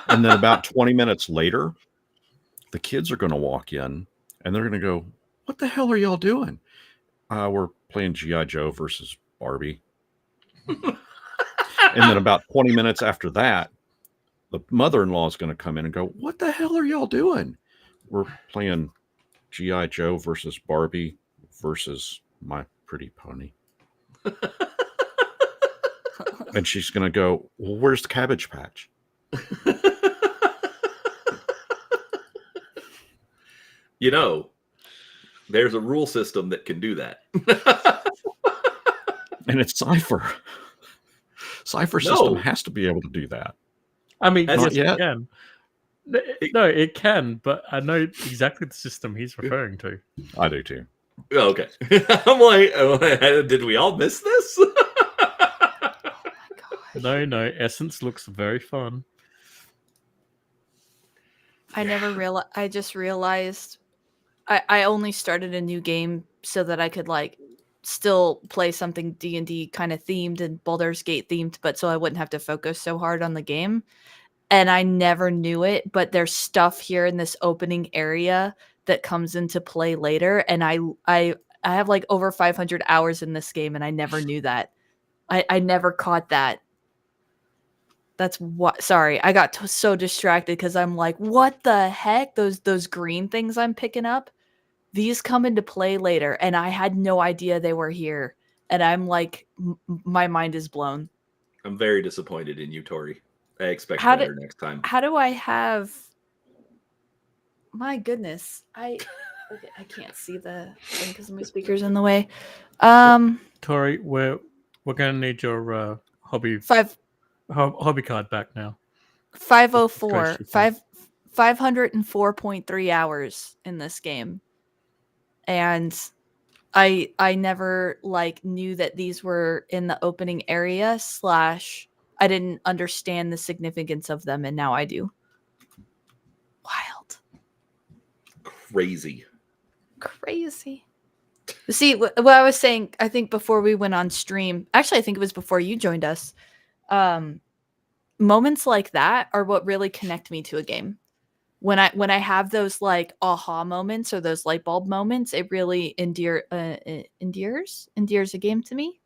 And then about 20 minutes later, the kids are going to walk in and they're going to go, what the hell are y'all doing? We're playing G.I. Joe versus Barbie. And then about 20 minutes after that, the mother-in-law is going to come in and go, what the hell are y'all doing? We're playing G.I. Joe versus Barbie versus My Pretty Pony. And she's going to go, well, where's the Cabbage Patch? There's a rule system that can do that. And it's Cypher. Cypher system has to be able to do that. I mean, not yes, yet. It can. No, it can, but I know exactly the system he's referring to. I do too. Okay. I'm like, did we all miss this? Oh my god. No, Essence looks very fun. I just realized I only started a new game so that I could still play something D&D kind of themed and Baldur's Gate themed, but so I wouldn't have to focus so hard on the game. And I never knew it, but there's stuff here in this opening area that comes into play later. And I have over 500 hours in this game, and I never knew that. I never caught that. That's what. Sorry, I got so distracted because I'm like, what the heck? Those green things I'm picking up, these come into play later, and I had no idea they were here. And I'm like, my mind is blown. I'm very disappointed in you, Tori. I expect better next time. How do I have? My goodness, I can't see the thing because my speaker's in the way. Tori, we're gonna need your hobby card back now. 504 504.3 hours in this game, and I never knew that these were in the opening area / I didn't understand the significance of them, and now I do. Wild. Crazy. See, what I was saying, I think before we went on stream, actually, I think it was before you joined us, moments like that are what really connect me to a game. When I have those aha moments or those light bulb moments, it really endears a game to me.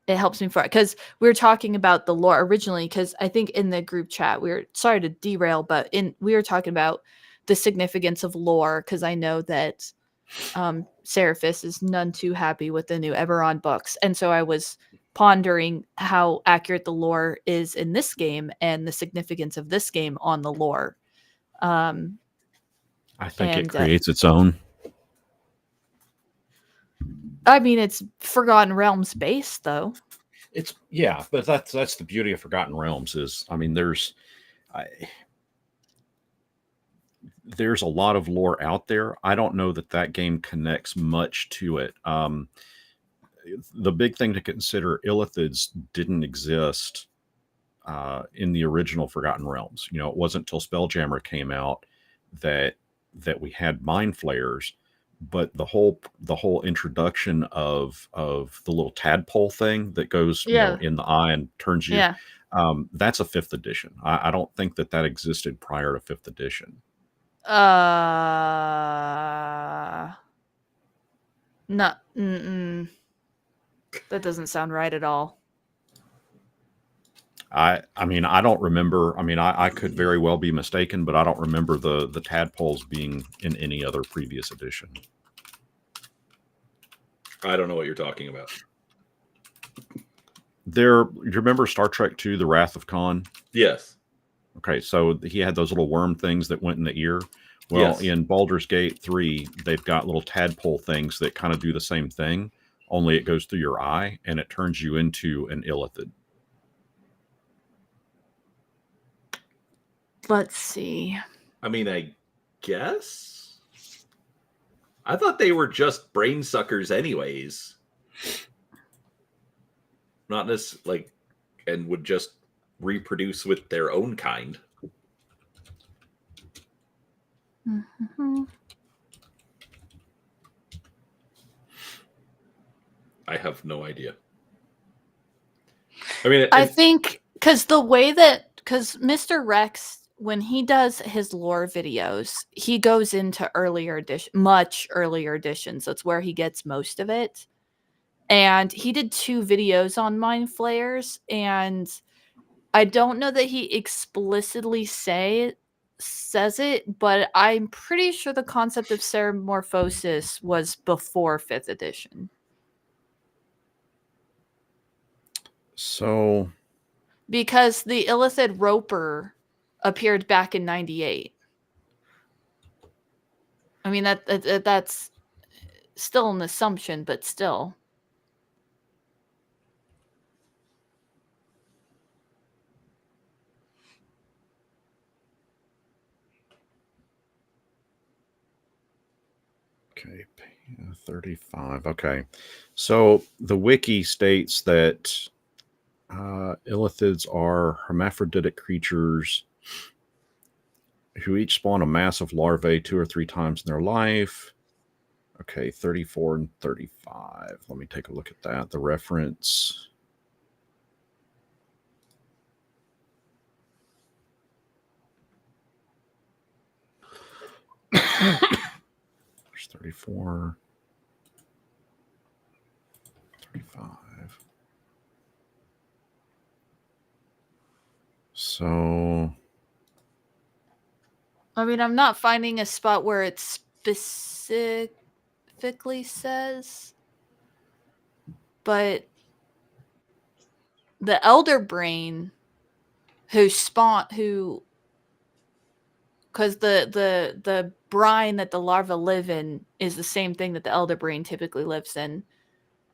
It helps me for it because we were talking about the lore originally. Because I think in the group chat we were sorry to derail, but we were talking about the significance of lore, because I know that Seraphis is none too happy with the new Eberron books, and so I was pondering how accurate the lore is in this game and the significance of this game on the lore. I think it creates its own. I mean, it's Forgotten Realms based, though. It's but that's the beauty of Forgotten Realms is, I mean, there's a lot of lore out there. I don't know that game connects much to it. The big thing to consider, illithids didn't exist in the original Forgotten Realms. You know, it wasn't until Spelljammer came out that we had mind flayers. But the whole introduction of the little tadpole thing that goes you know, in the eye and turns you, that's a 5th edition. I don't think that existed prior to 5th edition. No, that doesn't sound right at all. I mean, I don't remember. I mean, I could very well be mistaken, but I don't remember the tadpoles being in any other previous edition. I don't know what you're talking about. You remember Star Trek II, The Wrath of Khan? Yes. Okay, so he had those little worm things that went in the ear. Well, in Baldur's Gate 3, they've got little tadpole things that kind of do the same thing, only it goes through your eye and it turns you into an illithid. Let's see. I mean, I guess. I thought they were just brain suckers anyways. Not necessarily and would just reproduce with their own kind. Mm-hmm. I have no idea. I mean, I think because Mr. Rex, when he does his lore videos, he goes into much earlier editions. That's where he gets most of it. And he did 2 videos on mind flayers, and I don't know that he explicitly says it, but I'm pretty sure the concept of ceramorphosis was before 5th edition. So, because the illithid Roper appeared back in 98. I mean, that's still an assumption, but still. Okay, 35. Okay. So the wiki states that illithids are hermaphroditic creatures who each spawn a mass of larvae 2 or 3 times in their life. Okay, 34 and 35. Let me take a look at that. The reference. There's 34. 35. So, I mean, I'm not finding a spot where it specifically says, but the elder brain because the brine that the larvae live in is the same thing that the elder brain typically lives in.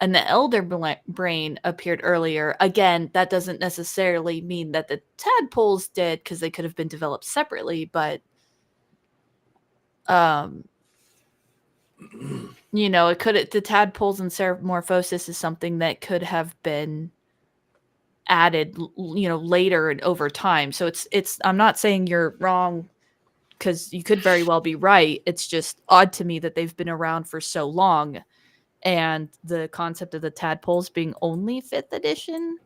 And the elder brain appeared earlier. Again, that doesn't necessarily mean that the tadpoles did, because they could have been developed separately, but you know, the tadpoles and ceramorphosis is something that could have been added, you know, later and over time. So it's I'm not saying you're wrong, because you could very well be right. It's just odd to me that they've been around for so long. And the concept of the tadpoles being only 5th edition.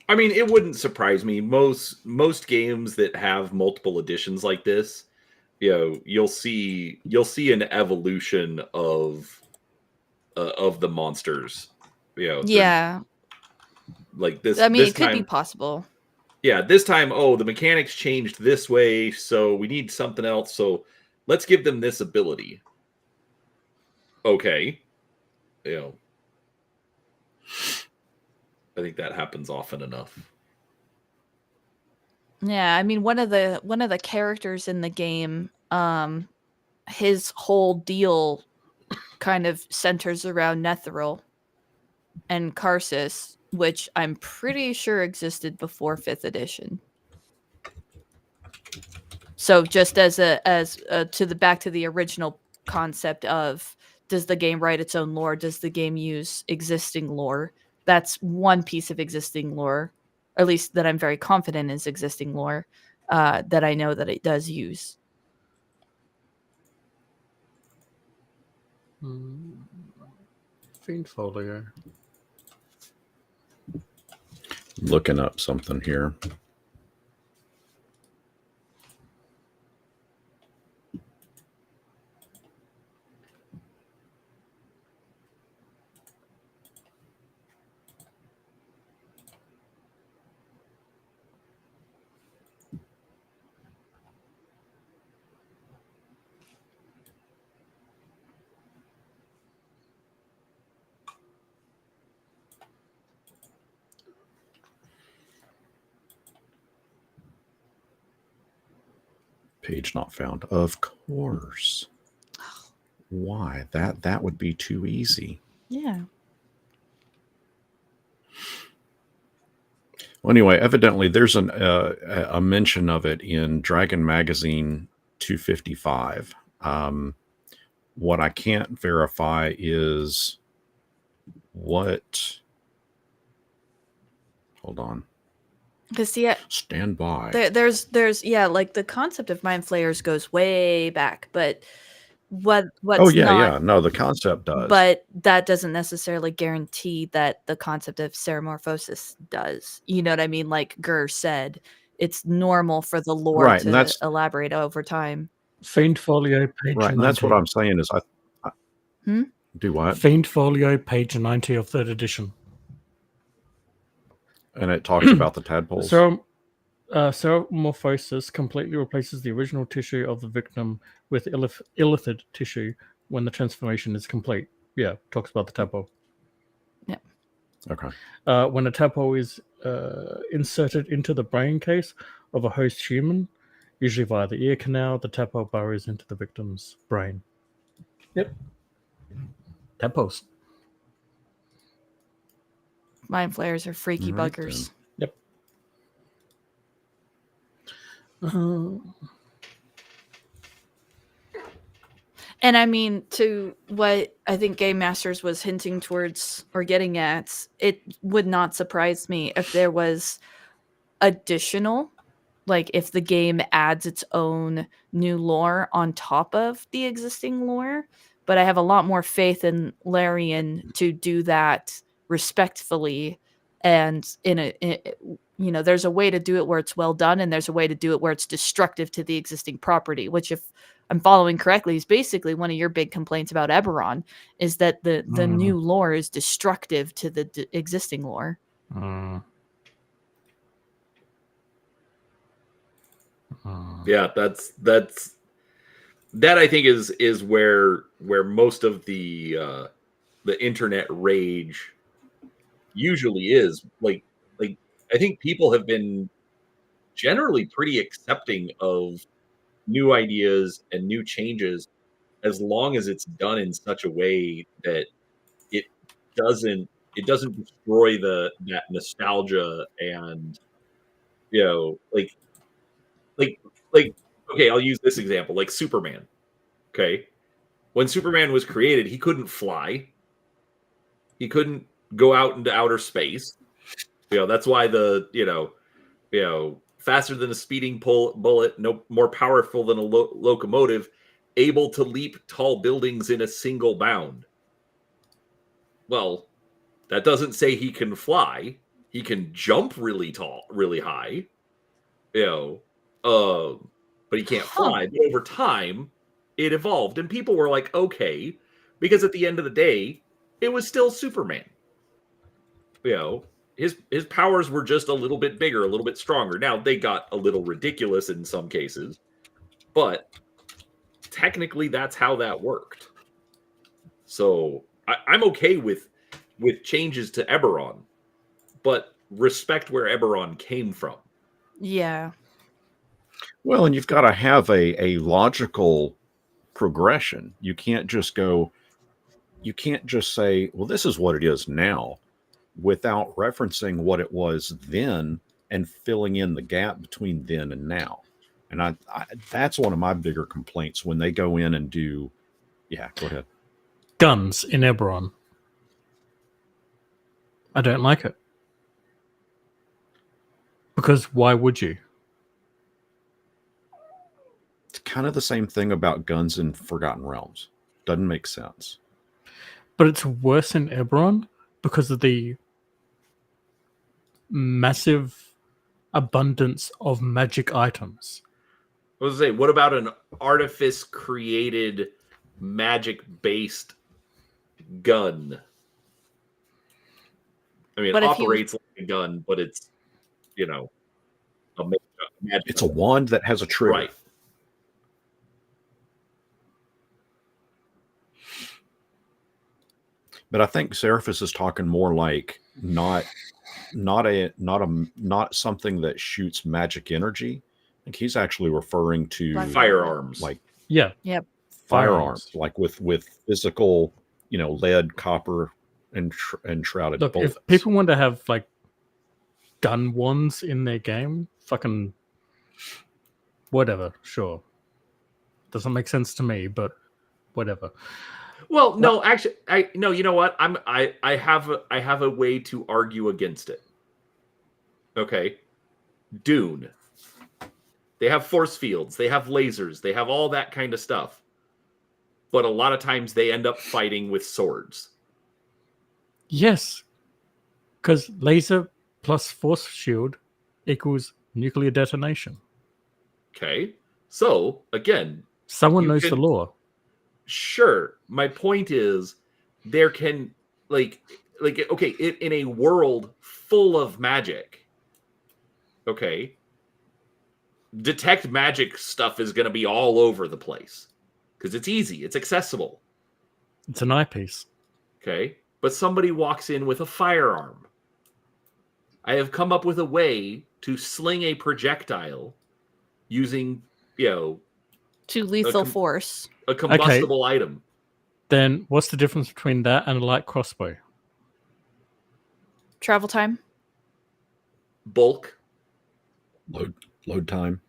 I mean, it wouldn't surprise me. Most games that have multiple editions like this, you know, you'll see an evolution of the monsters. You know, yeah. like this. I mean, this it could time, be possible. Yeah, this time, the mechanics changed this way, so we need something else. So let's give them this ability. Okay, I think that happens often enough. Yeah, I mean, one of the characters in the game, his whole deal kind of centers around Netheril and Karsus, which I'm pretty sure existed before 5th edition. So just as back to the original concept of, does the game write its own lore? Does the game use existing lore? That's one piece of existing lore, or at least that I'm very confident is existing lore, that I know that it does use. Fiend folio. Looking up something here. Page not found. Of course. Why? That would be too easy. Yeah. Well, anyway, evidently there's a mention of it in Dragon Magazine 255. What I can't verify is what. Hold on. Because Stand by. There's like the concept of mind flayers goes way back, but what's no, the concept does, but that doesn't necessarily guarantee that the concept of seromorphosis does. You know what I mean? Like Gur said, it's normal for the lore to elaborate over time. Fiend folio page 90. And that's what I'm saying is I do what? Fiend folio page 90 of 3rd edition. And it talks about the tadpoles. So, seromorphosis completely replaces the original tissue of the victim with illithid tissue when the transformation is complete. Yeah, talks about the tadpole. Yeah. Okay. When a tadpole is inserted into the brain case of a host human, usually via the ear canal, the tadpole burrows into the victim's brain. Yep. Tadpoles. Mind flayers are freaky buggers. Then. Yep. And I mean, to what I think Game Masters was hinting towards or getting at, it would not surprise me if there was additional, like if the game adds its own new lore on top of the existing lore. But I have a lot more faith in Larian to do that respectfully, and there's a way to do it where it's well done, and there's a way to do it where it's destructive to the existing property, which, if I'm following correctly, is basically one of your big complaints about Eberron, is that the new lore is destructive to the existing lore. Yeah, that I think is where most of the internet rage usually is. Like I think people have been generally pretty accepting of new ideas and new changes, as long as it's done in such a way that it doesn't destroy that nostalgia and okay, I'll use this example, like Superman. Okay, when Superman was created, he couldn't fly, he couldn't go out into outer space. That's why faster than a speeding bullet, no more powerful than a locomotive, able to leap tall buildings in a single bound. Well, that doesn't say he can fly. He can jump really tall, really high, but he can't fly. But over time, it evolved, and people were like, okay, because at the end of the day, it was still Superman. his powers were just a little bit bigger, a little bit stronger. Now they got a little ridiculous in some cases, but technically that's how that worked. So I'm okay with changes to Eberron, but respect where Eberron came from. Yeah. Well, and you've got to have a logical progression. You can't just say, well, this is what it is now, without referencing what it was then and filling in the gap between then and now. And I that's one of my bigger complaints when they go in and do. Yeah, go ahead. Guns in Eberron. I don't like it. Because why would you? It's kind of the same thing about guns in Forgotten Realms. Doesn't make sense. But it's worse in Eberron because of the massive abundance of magic items. I was going to say, what about an artifice-created, magic-based gun? I mean, it operates like a gun, but it's, a magic. It's a wand that has a trigger. Right. But I think Seraphis is talking more like not something that shoots magic energy. I think he's actually referring to firearms. Like yep. Firearms, like with physical, lead, copper, and shrouded bullets. If people want to have like gun wands in their game, fucking whatever, sure. Doesn't make sense to me, but whatever. Well, no, actually, you know what? I have a way to argue against it. Okay, Dune. They have force fields, they have lasers, they have all that kind of stuff. But a lot of times they end up fighting with swords. Yes, because laser plus force shield equals nuclear detonation. Okay, so again, someone knows the law. Sure. My point is, there can okay, in a world full of magic, okay, detect magic stuff is going to be all over the place because it's easy, it's accessible. It's an eyepiece. Okay, but somebody walks in with a firearm. I have come up with a way to sling a projectile using, to lethal force. A combustible item. Then what's the difference between that and a light crossbow? Travel time. Bulk. Load time.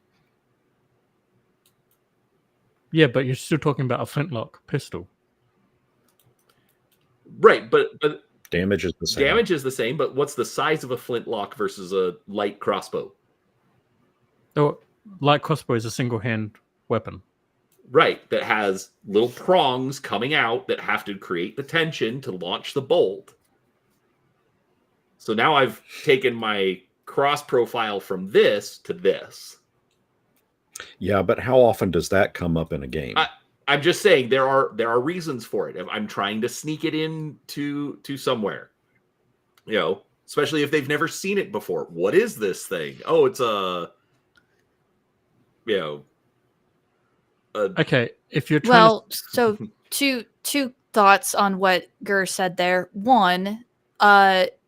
Yeah, but you're still talking about a flintlock pistol. Right, but damage is the same. Damage is the same, but what's the size of a flintlock versus a light crossbow? Oh, light crossbow is a single hand weapon. Right, that has little prongs coming out that have to create the tension to launch the bolt. So now I've taken my cross profile from this to this. Yeah, but how often does that come up in a game? I'm just saying there are reasons for it. I'm trying to sneak it in to somewhere. Especially if they've never seen it before. What is this thing? Oh, it's a okay, if you're trying so two thoughts on what Gur said there. One,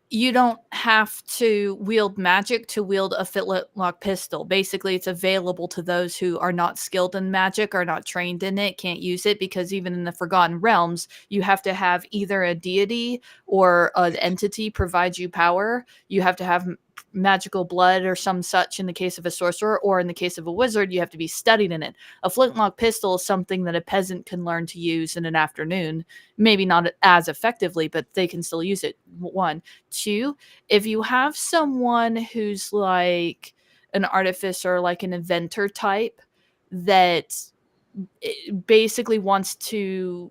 you don't have to wield magic to wield a flintlock pistol. Basically, it's available to those who are not skilled in magic, are not trained in it, can't use it, because even in the Forgotten Realms, you have to have either a deity or an entity provide you power. You have to have magical blood or some such in the case of a sorcerer, or in the case of a wizard, you have to be studied in it. A flintlock pistol is something that a peasant can learn to use in an afternoon. Maybe not as effectively, but they can still use it. One. Two, if you have someone who's like an artificer, like an inventor type, that basically wants to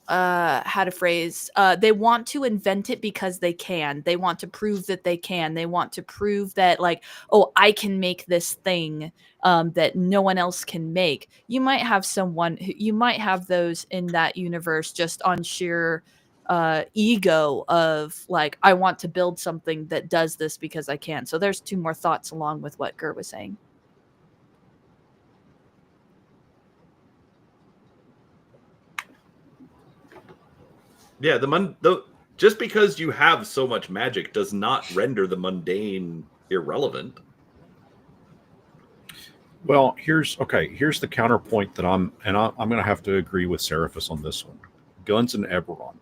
they want to invent it because they can. They want to prove that they can. They want to prove that, like, oh, I can make this thing that no one else can make. You might have those in that universe just on sheer ego of like, I want to build something that does this because I can. So there's two more thoughts along with what Gur was saying. Yeah, just because you have so much magic does not render the mundane irrelevant. Well, here's the counterpoint that I'm going to have to agree with Seraphis on this one. Guns and Eberron.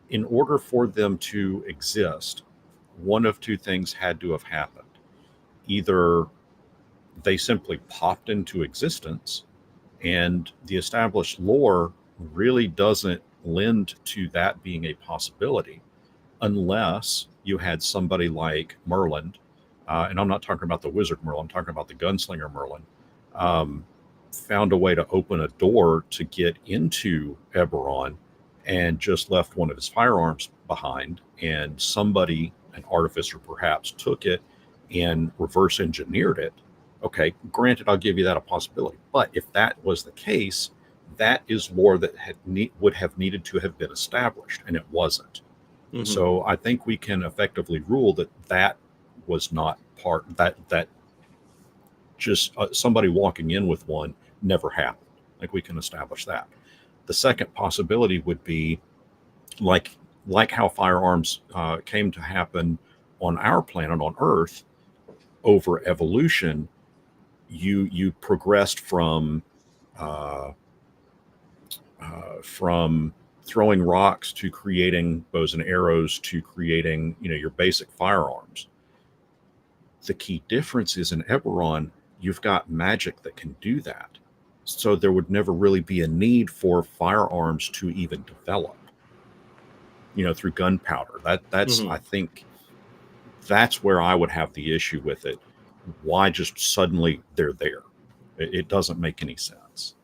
In order for them to exist, one of two things had to have happened. Either they simply popped into existence, and the established lore really doesn't lend to that being a possibility, unless you had somebody like Merlin, and I'm not talking about the wizard Merlin, I'm talking about the gunslinger Merlin, found a way to open a door to get into Eberron and just left one of his firearms behind, and somebody, an artificer perhaps, took it and reverse engineered it. Okay, granted, I'll give you that a possibility. But if that was the case, that is lore that would have needed to have been established, and it wasn't. Mm-hmm. So I think we can effectively rule that was not part, that just somebody walking in with one never happened. Like, we can establish that. The second possibility would be like how firearms came to happen on our planet, on Earth, over evolution. You progressed from throwing rocks to creating bows and arrows to creating, your basic firearms. The key difference is in Eberron, you've got magic that can do that. So there would never really be a need for firearms to even develop, through gunpowder. That's I think that's where I would have the issue with it. Why just suddenly they're there? It doesn't make any sense.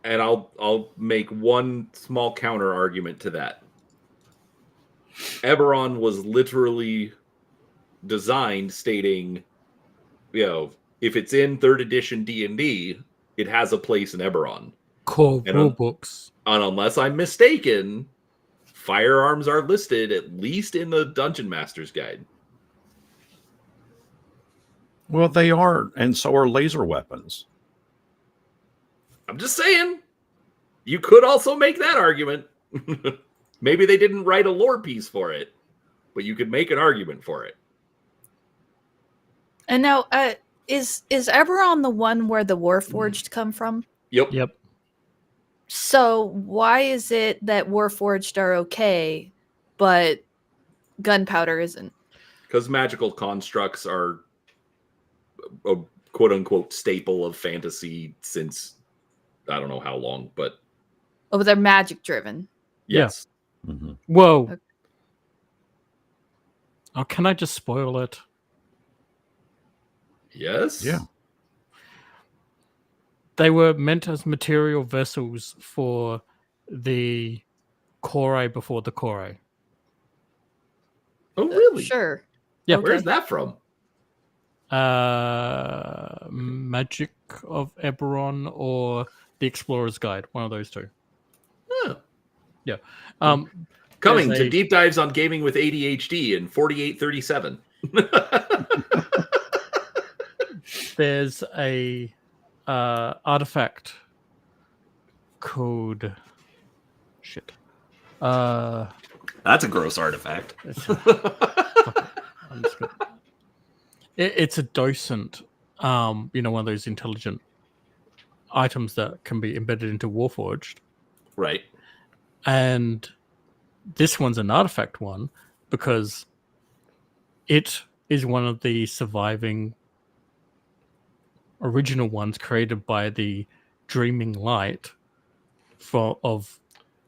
And I'll make one small counter argument to that. Eberron was literally designed stating, if it's in 3rd edition D&D, it has a place in Eberron. Core rulebooks. And unless I'm mistaken, firearms are listed at least in the Dungeon Master's Guide. Well, they are, and so are laser weapons. I'm just saying, you could also make that argument. Maybe they didn't write a lore piece for it, but you could make an argument for it. And now, is Eberron the one where the Warforged come from? Yep. So why is it that Warforged are okay, but gunpowder isn't? Because magical constructs are a quote-unquote staple of fantasy since I don't know how long, but... Oh, but they're magic-driven. Yes. Yeah. Mm-hmm. Whoa. Okay. Oh, can I just spoil it? Yes? Yeah. They were meant as material vessels for the Kore before the Kore. Oh, really? Sure. Yeah. Okay. Where's that from? Magic of Eberron or The Explorer's Guide. One of those two. Huh. Yeah. Coming to Deep Dives on Gaming with ADHD in 4837. There's a artifact called shit. That's a gross artifact. It's a docent, one of those intelligent items that can be embedded into Warforged. Right. And this one's an artifact one because it is one of the surviving original ones created by the Dreaming Light of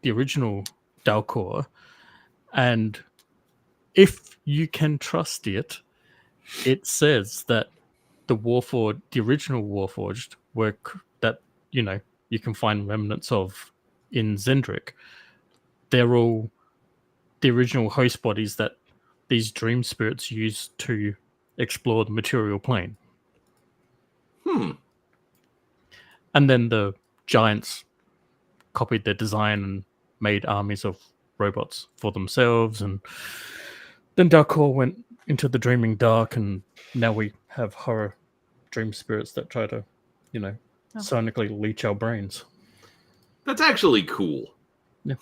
the original Dalcor. And if you can trust it, it says that the original Warforged that you can find remnants of in Zendrick. They're all the original host bodies that these dream spirits use to explore the material plane. And then the giants copied their design and made armies of robots for themselves, and then Darkcore went into the dreaming dark, and now we have horror dream spirits that try to, sonically leech our brains. That's actually cool. Yeah.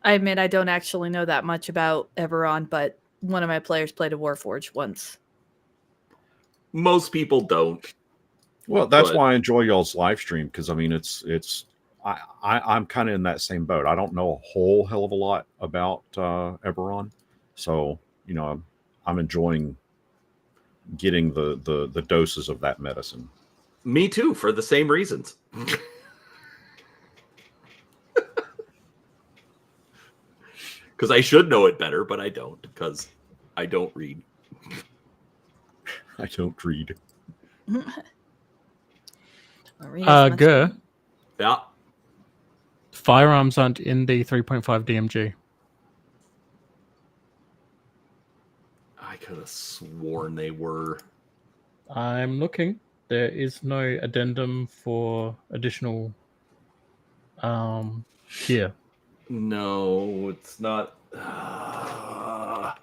I admit I don't actually know that much about Eberron, but one of my players played a Warforged once. Most people don't. Well, that's why I enjoy y'all's live stream, because I mean, I'm kind of in that same boat. I don't know a whole hell of a lot about Eberron, so I'm enjoying getting the doses of that medicine. Me too, for the same reasons. Because I should know it better, but I don't, because I don't read. I don't read. Gur. Yeah. Firearms aren't in the 3.5 DMG. I could have sworn they were. I'm looking. There is no addendum for additional here. No, it's not. I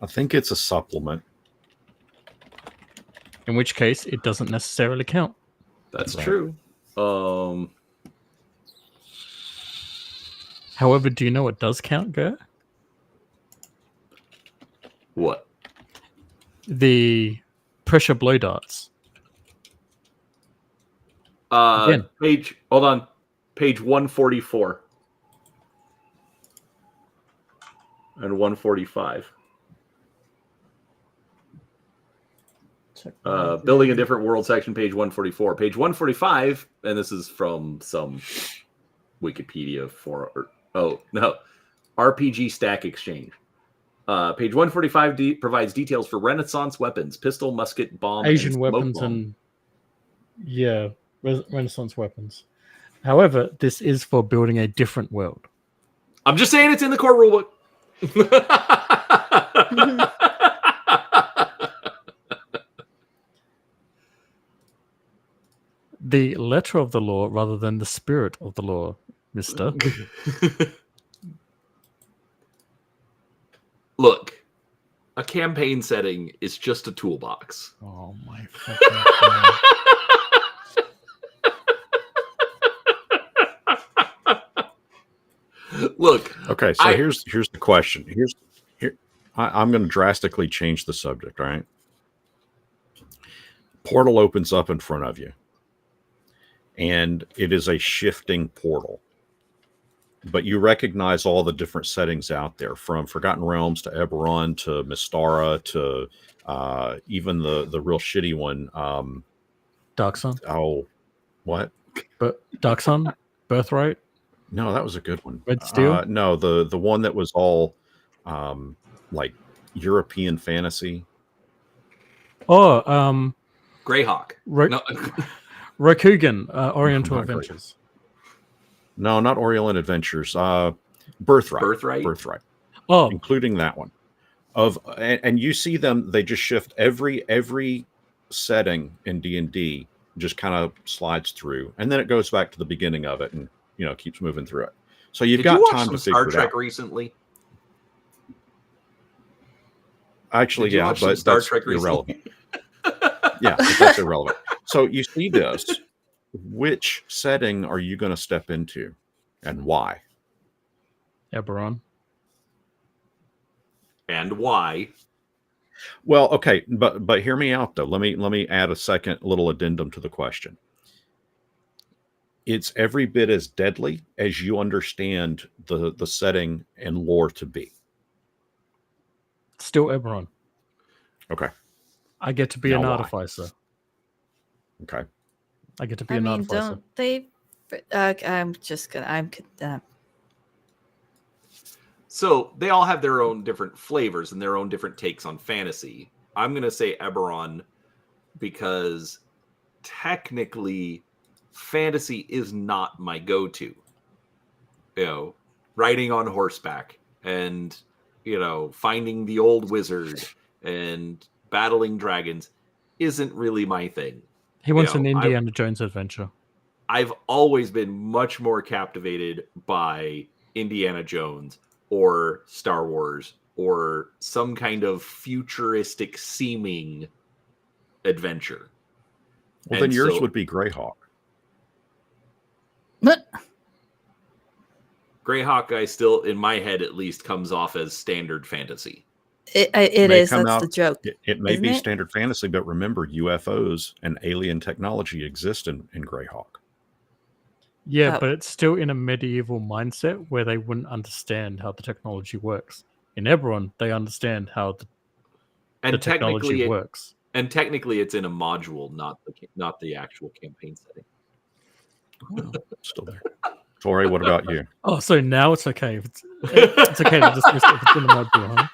think it's a supplement. In which case, it doesn't necessarily count. That's true. However, do you know what does count, Gur? What? The pressure blow darts. Hold on. Page 144. And 145. Building a different world section, page 144. Page 145, and this is from some Wikipedia RPG Stack Exchange. Page 145 provides details for Renaissance weapons, pistol, musket, bomb, Asian and weapons, bomb. and Renaissance weapons. However, this is for building a different world. I'm just saying it's in the core rulebook. The letter of the law rather than the spirit of the law, mister. Look, a campaign setting is just a toolbox. Oh my fucking God. Look. Okay, so here's the question. I'm going to drastically change the subject, right? Portal opens up in front of you. And it is a shifting portal. But you recognize all the different settings out there, from Forgotten Realms to Eberron to Mystara to even the real shitty one. Dark Sun? Oh, what? Dark Sun? Birthright? No, that was a good one. Red Steel? No, the one that was all like European fantasy. Oh, Greyhawk. No. Rokugan, Oriental Adventures. No, not Oriental Adventures. Birthright. Birthright. Oh, including that one. And you see them. They just shift every setting in D&D. Just kind of slides through, and then it goes back to the beginning of it, and keeps moving through it. So you've got time to figure it out. Star Trek recently. Actually, yeah, but that's irrelevant. Yeah, but that's irrelevant. So you see this. Which setting are you going to step into, and why? Eberron. And why? Well, okay, but hear me out though. Let me add a second little addendum to the question. It's every bit as deadly as you understand the setting and lore to be. Still Eberron. Okay. I get to be an artificer. Okay. I get to be an artificer. Don't they? I'm just gonna. So they all have their own different flavors and their own different takes on fantasy. I'm gonna say Eberron because technically, fantasy is not my go-to. Riding on horseback and finding the old wizard and battling dragons isn't really my thing. He wants You know, an Indiana Jones adventure. I've always been much more captivated by Indiana Jones or Star Wars or some kind of futuristic seeming adventure. Well, And then yours so- would be Greyhawk. Greyhawk, I still, in my head at least, comes off as standard fantasy. It may is. come That's out- the joke. It may Isn't be it? standard fantasy, but remember, UFOs and alien technology exist in Greyhawk. Yeah, Oh. but it's still in a medieval mindset where they wouldn't understand how the technology works. In Eberron, they understand how the And technology works. And technically, it's in a module, not the actual campaign setting. Well, still there. Tori, what about you? Oh, so now it's okay. If it's okay to dismiss it if it's in the module,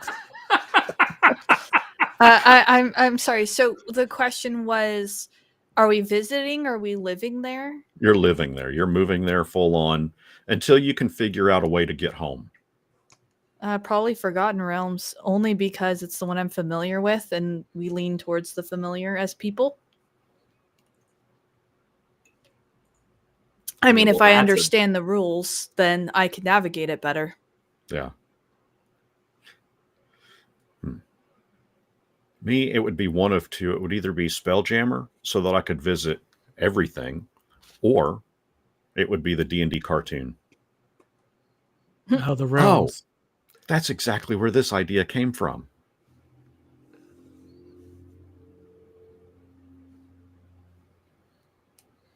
huh? I'm sorry. So the question was, are we visiting? Are we living there? You're living there. You're moving there full on until you can figure out a way to get home. Probably Forgotten Realms, only because it's the one I'm familiar with, and we lean towards the familiar as people. I mean, if I understand the rules, then I can navigate it better. Yeah. Me, it would be one of two. It would either be Spelljammer, so that I could visit everything, or it would be the D&D cartoon. How the realms. That's exactly where this idea came from.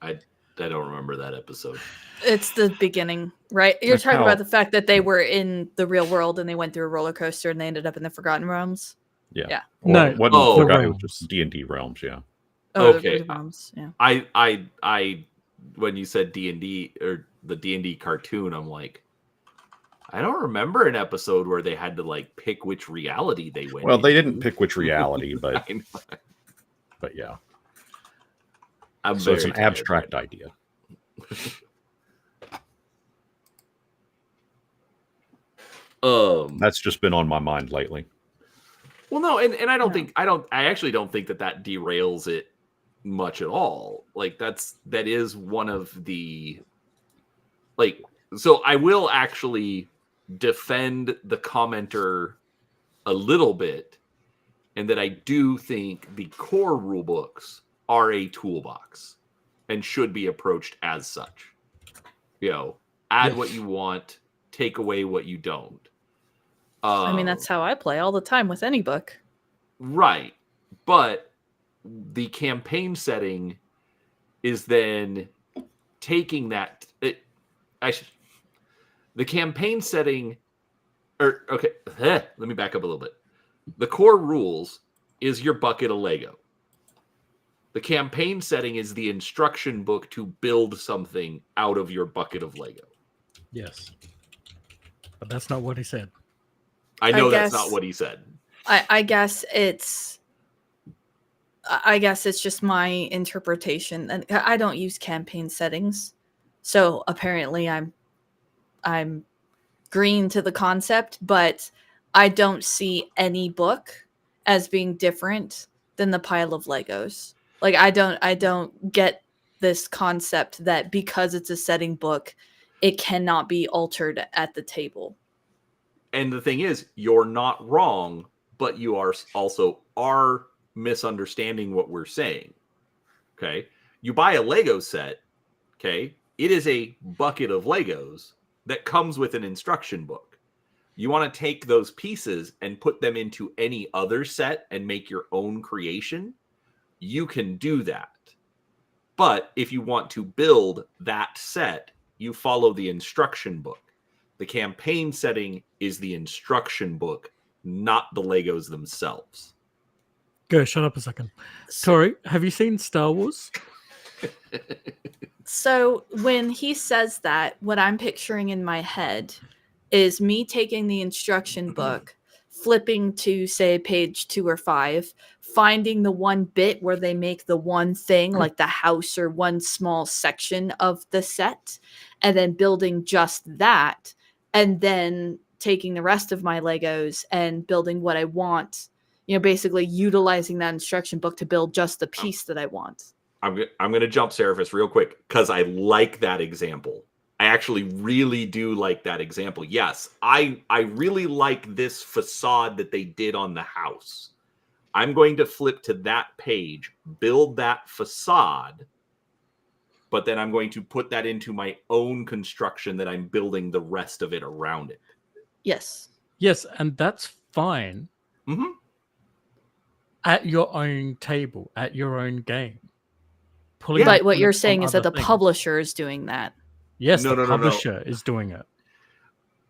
I don't remember that episode. It's the beginning, right? You're That's talking how- about the fact that they were in the real world and they went through a roller coaster and they ended up in the Forgotten Realms. Yeah. Yeah. Well, No, it wasn't oh, Forgotten, it realms. was just D&D realms, yeah. Oh, Okay. the realms. Yeah. I when you said D&D or the D&D cartoon, I'm like, I don't remember an episode where they had to like pick which reality they went. Well, they into. didn't pick which reality, but I know. yeah. I'm So it's very an tired. abstract idea. That's just been on my mind lately. Well, no, and I don't No. think I actually don't think that derails it much at all. Like that is one of the so I will actually defend the commenter a little bit, and that I do think the core rule books are a toolbox and should be approached as such. You know, add what you want, take away what you don't. I mean, that's how I play all the time with any book. Right. But the campaign setting is then taking that. The campaign setting, let me back up a little bit. The core rules is your bucket of Lego. The campaign setting is the instruction book to build something out of your bucket of Lego. Yes. But that's not what he said. I know guess- that's not what he said. I guess it's just my interpretation, and I don't use campaign settings, so apparently I'm green to the concept, but I don't see any book as being different than the pile of Legos. Like I don't get this concept that because it's a setting book, it cannot be altered at the table. And the thing is, you're not wrong, but you are also misunderstanding what we're saying. Okay. You buy a Lego set. Okay. It is a bucket of Legos that comes with an instruction book. You want to take those pieces and put them into any other set and make your own creation. You can do that. But if you want to build that set, you follow the instruction book. The campaign setting is the instruction book, not the Legos themselves. Go, shut up a second. Tori, have you seen Star Wars? So when he says that, what I'm picturing in my head is me taking the instruction book, flipping to, say, page 2 or 5, finding the one bit where they make the one thing, like the house or one small section of the set, and then building just that, and then taking the rest of my Legos and building what I want, basically utilizing that instruction book to build just the piece that I want. I'm going to jump Seraphis real quick because I like that example. I actually really do like that example. Yes, I really like this facade that they did on the house. I'm going to flip to that page, build that facade, but then I'm going to put that into my own construction that I'm building the rest of it around it. Yes. Yes, and that's fine. Mm-hmm. At your own table, at your own game. But what you're saying is that the publisher is doing that. Yes, No, the publisher is doing it.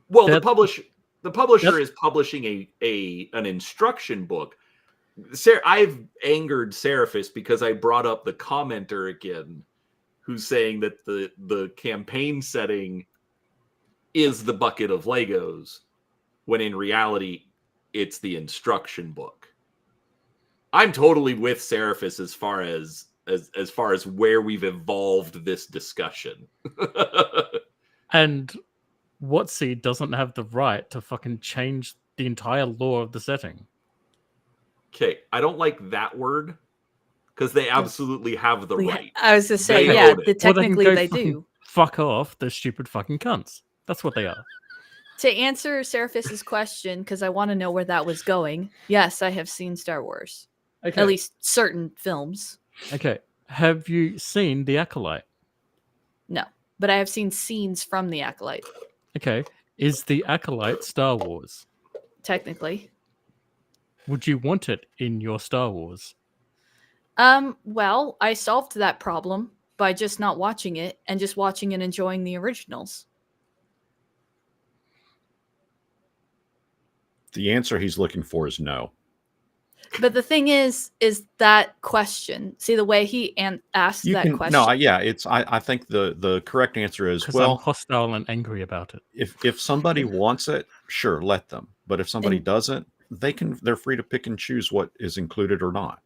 Well, the publisher is publishing an instruction book. I've angered Seraphis because I brought up the commenter again, who's saying that the campaign setting is the bucket of Legos, when in reality, it's the instruction book. I'm totally with Seraphis as far as where we've evolved this discussion. And WotC doesn't have the right to fucking change the entire law of the setting. Okay, I don't like that word because they absolutely have the right. I was to say, yeah, technically they do. Fuck off, the stupid fucking cunts. That's what they are. To answer Seraphis's question, because I want to know where that was going, yes, I have seen Star Wars. Okay. At least certain films. Okay. Have you seen The Acolyte? No, but I have seen scenes from The Acolyte. Okay. Is The Acolyte Star Wars? Technically. Would you want it in your Star Wars? Well, I solved that problem by just not watching it and just watching and enjoying the originals. The answer he's looking for is no. But the thing is that question. See the way he asked that question. No, I think the correct answer is, well, I'm hostile and angry about it. If somebody wants it, sure, let them. But if somebody doesn't, they're free to pick and choose what is included or not.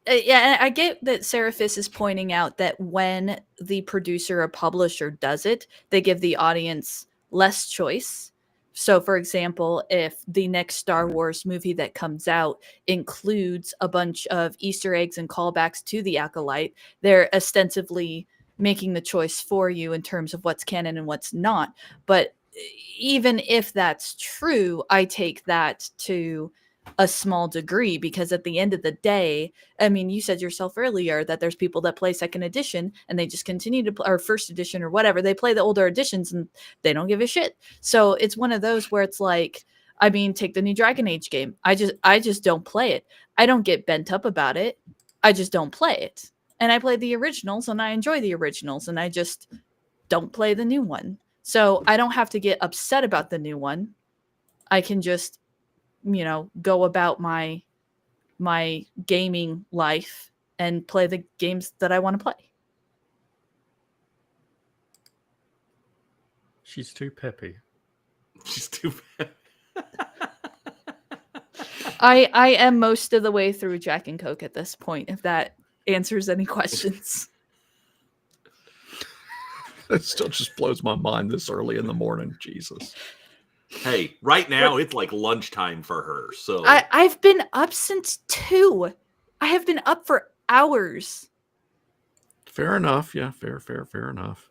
Yeah, I get that Seraphis is pointing out that when the producer or publisher does it, they give the audience less choice. So, for example, if the next Star Wars movie that comes out includes a bunch of Easter eggs and callbacks to The Acolyte, they're ostensibly making the choice for you in terms of what's canon and what's not. But even if that's true, I take that to a small degree, because at the end of the day, I mean, you said yourself earlier that there's people that play second edition and they just continue to play, or first edition or whatever, they play the older editions and they don't give a shit. So it's one of those where it's like, I mean, take the new Dragon Age game. I just don't play it. I don't get bent up about it. I just don't play it. And I play the originals and I enjoy the originals and I just don't play the new one. So I don't have to get upset about the new one. I can just, go about my gaming life and play the games that I want to play. She's too peppy. She's too peppy. I am most of the way through Jack and Coke at this point, if that answers any questions. It still just blows my mind this early in the morning. Jesus. Hey, right now it's like lunchtime for her. So I've been up since 2. I have been up for hours. Fair enough. Yeah, fair enough.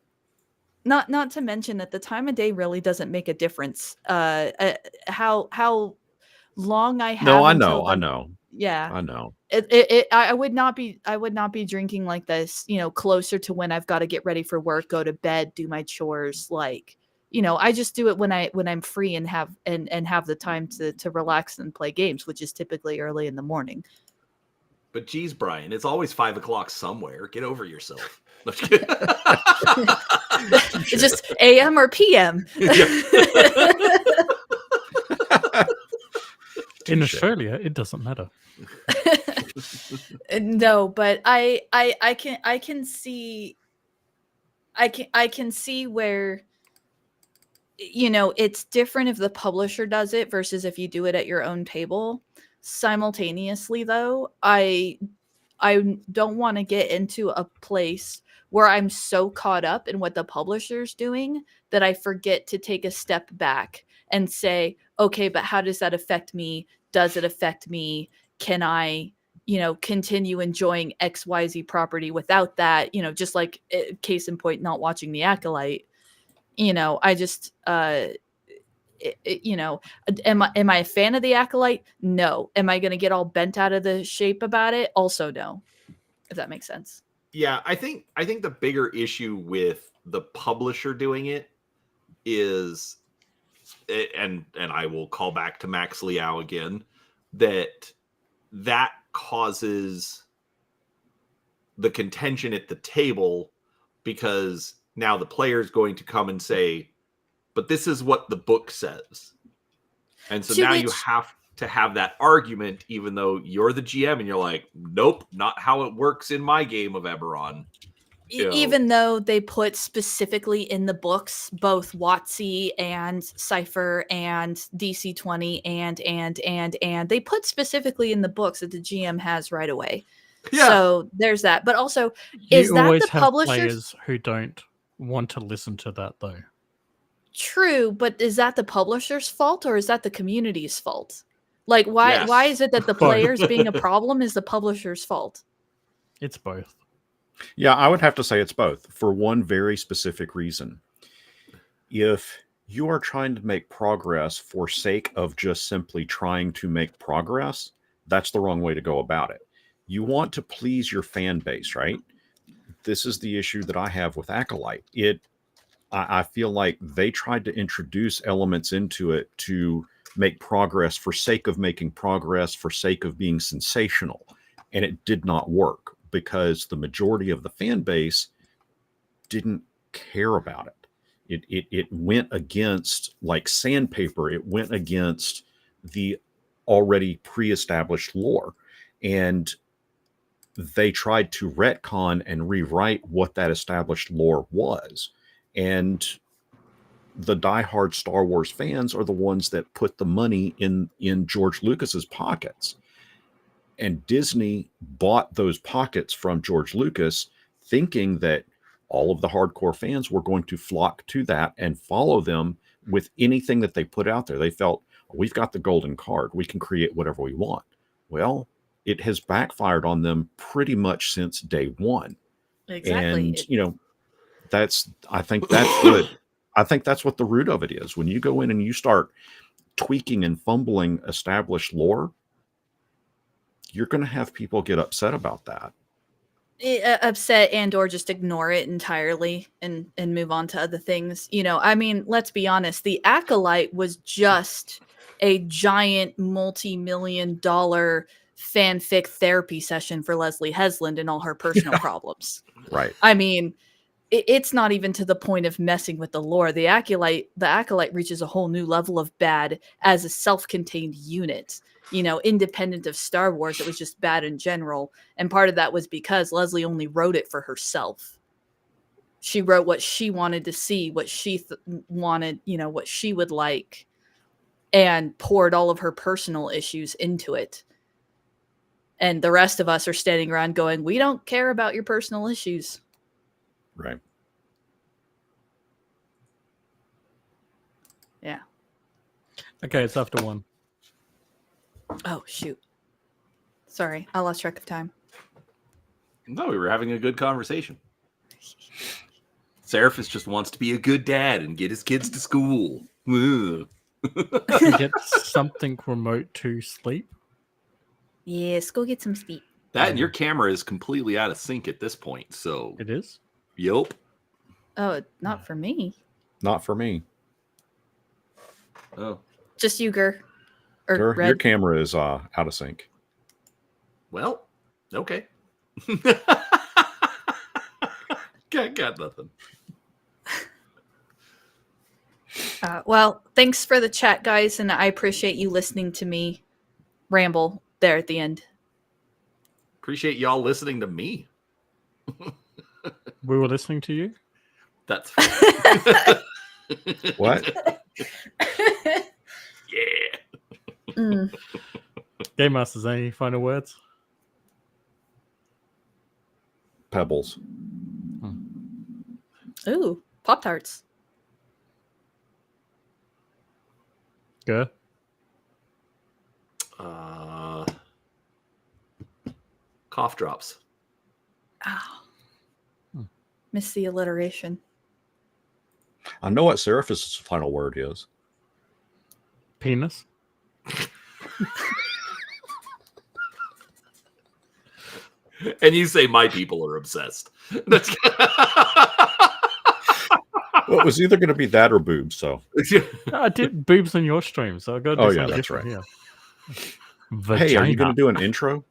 Not to mention that the time of day really doesn't make a difference. How long I have. No, I know. Yeah, I know. I would not be drinking like this, closer to when I've got to get ready for work, go to bed, do my chores, I just do it when I'm free and have the time to relax and play games, which is typically early in the morning. But geez, Brian, it's always 5 o'clock somewhere. Get over yourself. It's just AM or PM. In Australia, it doesn't matter. No, but I can see where it's different if the publisher does it versus if you do it at your own table. Simultaneously, though, I don't want to get into a place where I'm so caught up in what the publisher's doing that I forget to take a step back and say, okay, but how does that affect me? Does it affect me? Can I continue enjoying XYZ property without that, just like case in point, not watching The Acolyte, I just, am I a fan of The Acolyte? No. Am I going to get all bent out of the shape about it? Also, no. If that makes sense. Yeah, I think the bigger issue with the publisher doing it is, and I will call back to Max Liao again, that causes the contention at the table, because now the player is going to come and say, but this is what the book says. And so now you have to have that argument, even though you're the GM and you're like, nope, not how it works in my game of Eberron. Even though they put specifically in the books, both WotC and Cypher and DC-20 and they put specifically in the books that the GM has right away. Yeah. So there's that. But also, is that the publishers who don't want to listen to that though? True, but is that the publisher's fault or is that the community's fault? Like, why is it that the players being a problem is the publisher's fault? It's both. Yeah, I would have to say it's both, for one very specific reason. If you are trying to make progress for sake of just simply trying to make progress, that's the wrong way to go about it. You want to please your fan base, right? This is the issue that I have with Acolyte. I feel like they tried to introduce elements into it to make progress for sake of making progress, for sake of being sensational. And it did not work because the majority of the fan base didn't care about it. It went against, like sandpaper, it went against the already pre-established lore. And they tried to retcon and rewrite what that established lore was. And the diehard Star Wars fans are the ones that put the money in George Lucas's pockets. And Disney bought those pockets from George Lucas, thinking that all of the hardcore fans were going to flock to that and follow them with anything that they put out there. They felt, we've got the golden card. We can create whatever we want. Well, it has backfired on them pretty much since day one. Exactly. And, I think that's good. I think that's what the root of it is. When you go in and you start tweaking and fumbling established lore, you're going to have people get upset about that. Upset and or just ignore it entirely and move on to other things. Let's be honest. The Acolyte was just a giant multi-million-dollar fanfic therapy session for Leslie Hesland and all her personal problems. Right. It's not even to the point of messing with the lore. The Acolyte reaches a whole new level of bad as a self-contained unit, independent of Star Wars. It was just bad in general. And part of that was because Leslie only wrote it for herself. She wrote what she wanted to see, what she wanted, what she would like, and poured all of her personal issues into it. And the rest of us are standing around going, we don't care about your personal issues. Right. Yeah. Okay, it's after 1. Oh, shoot. Sorry, I lost track of time. No, we were having a good conversation. Seraphis just wants to be a good dad and get his kids to school. Get something remote to sleep. Yes, go get some sleep. That and your camera is completely out of sync at this point, so... It is? Yep. Oh, not for me. Not for me. Oh. Just you, Gur. Your camera is out of sync. Well, okay. Got nothing. Well, thanks for the chat, guys, and I appreciate you listening to me ramble there at the end. Appreciate y'all listening to me. We were listening to you? That's fine. What? Yeah. Game Masters, any final words? Pebbles. Ooh, Pop-Tarts. Good. Cough drops. Oh. Miss the alliteration. I know what Seraphis' final word is. Penis. And you say my people are obsessed. That's Well, it was either going to be that or boobs. So I did boobs on your stream, so I got to do Oh, yeah, something that's different right. here. hey, are you Vagina. going to do an intro?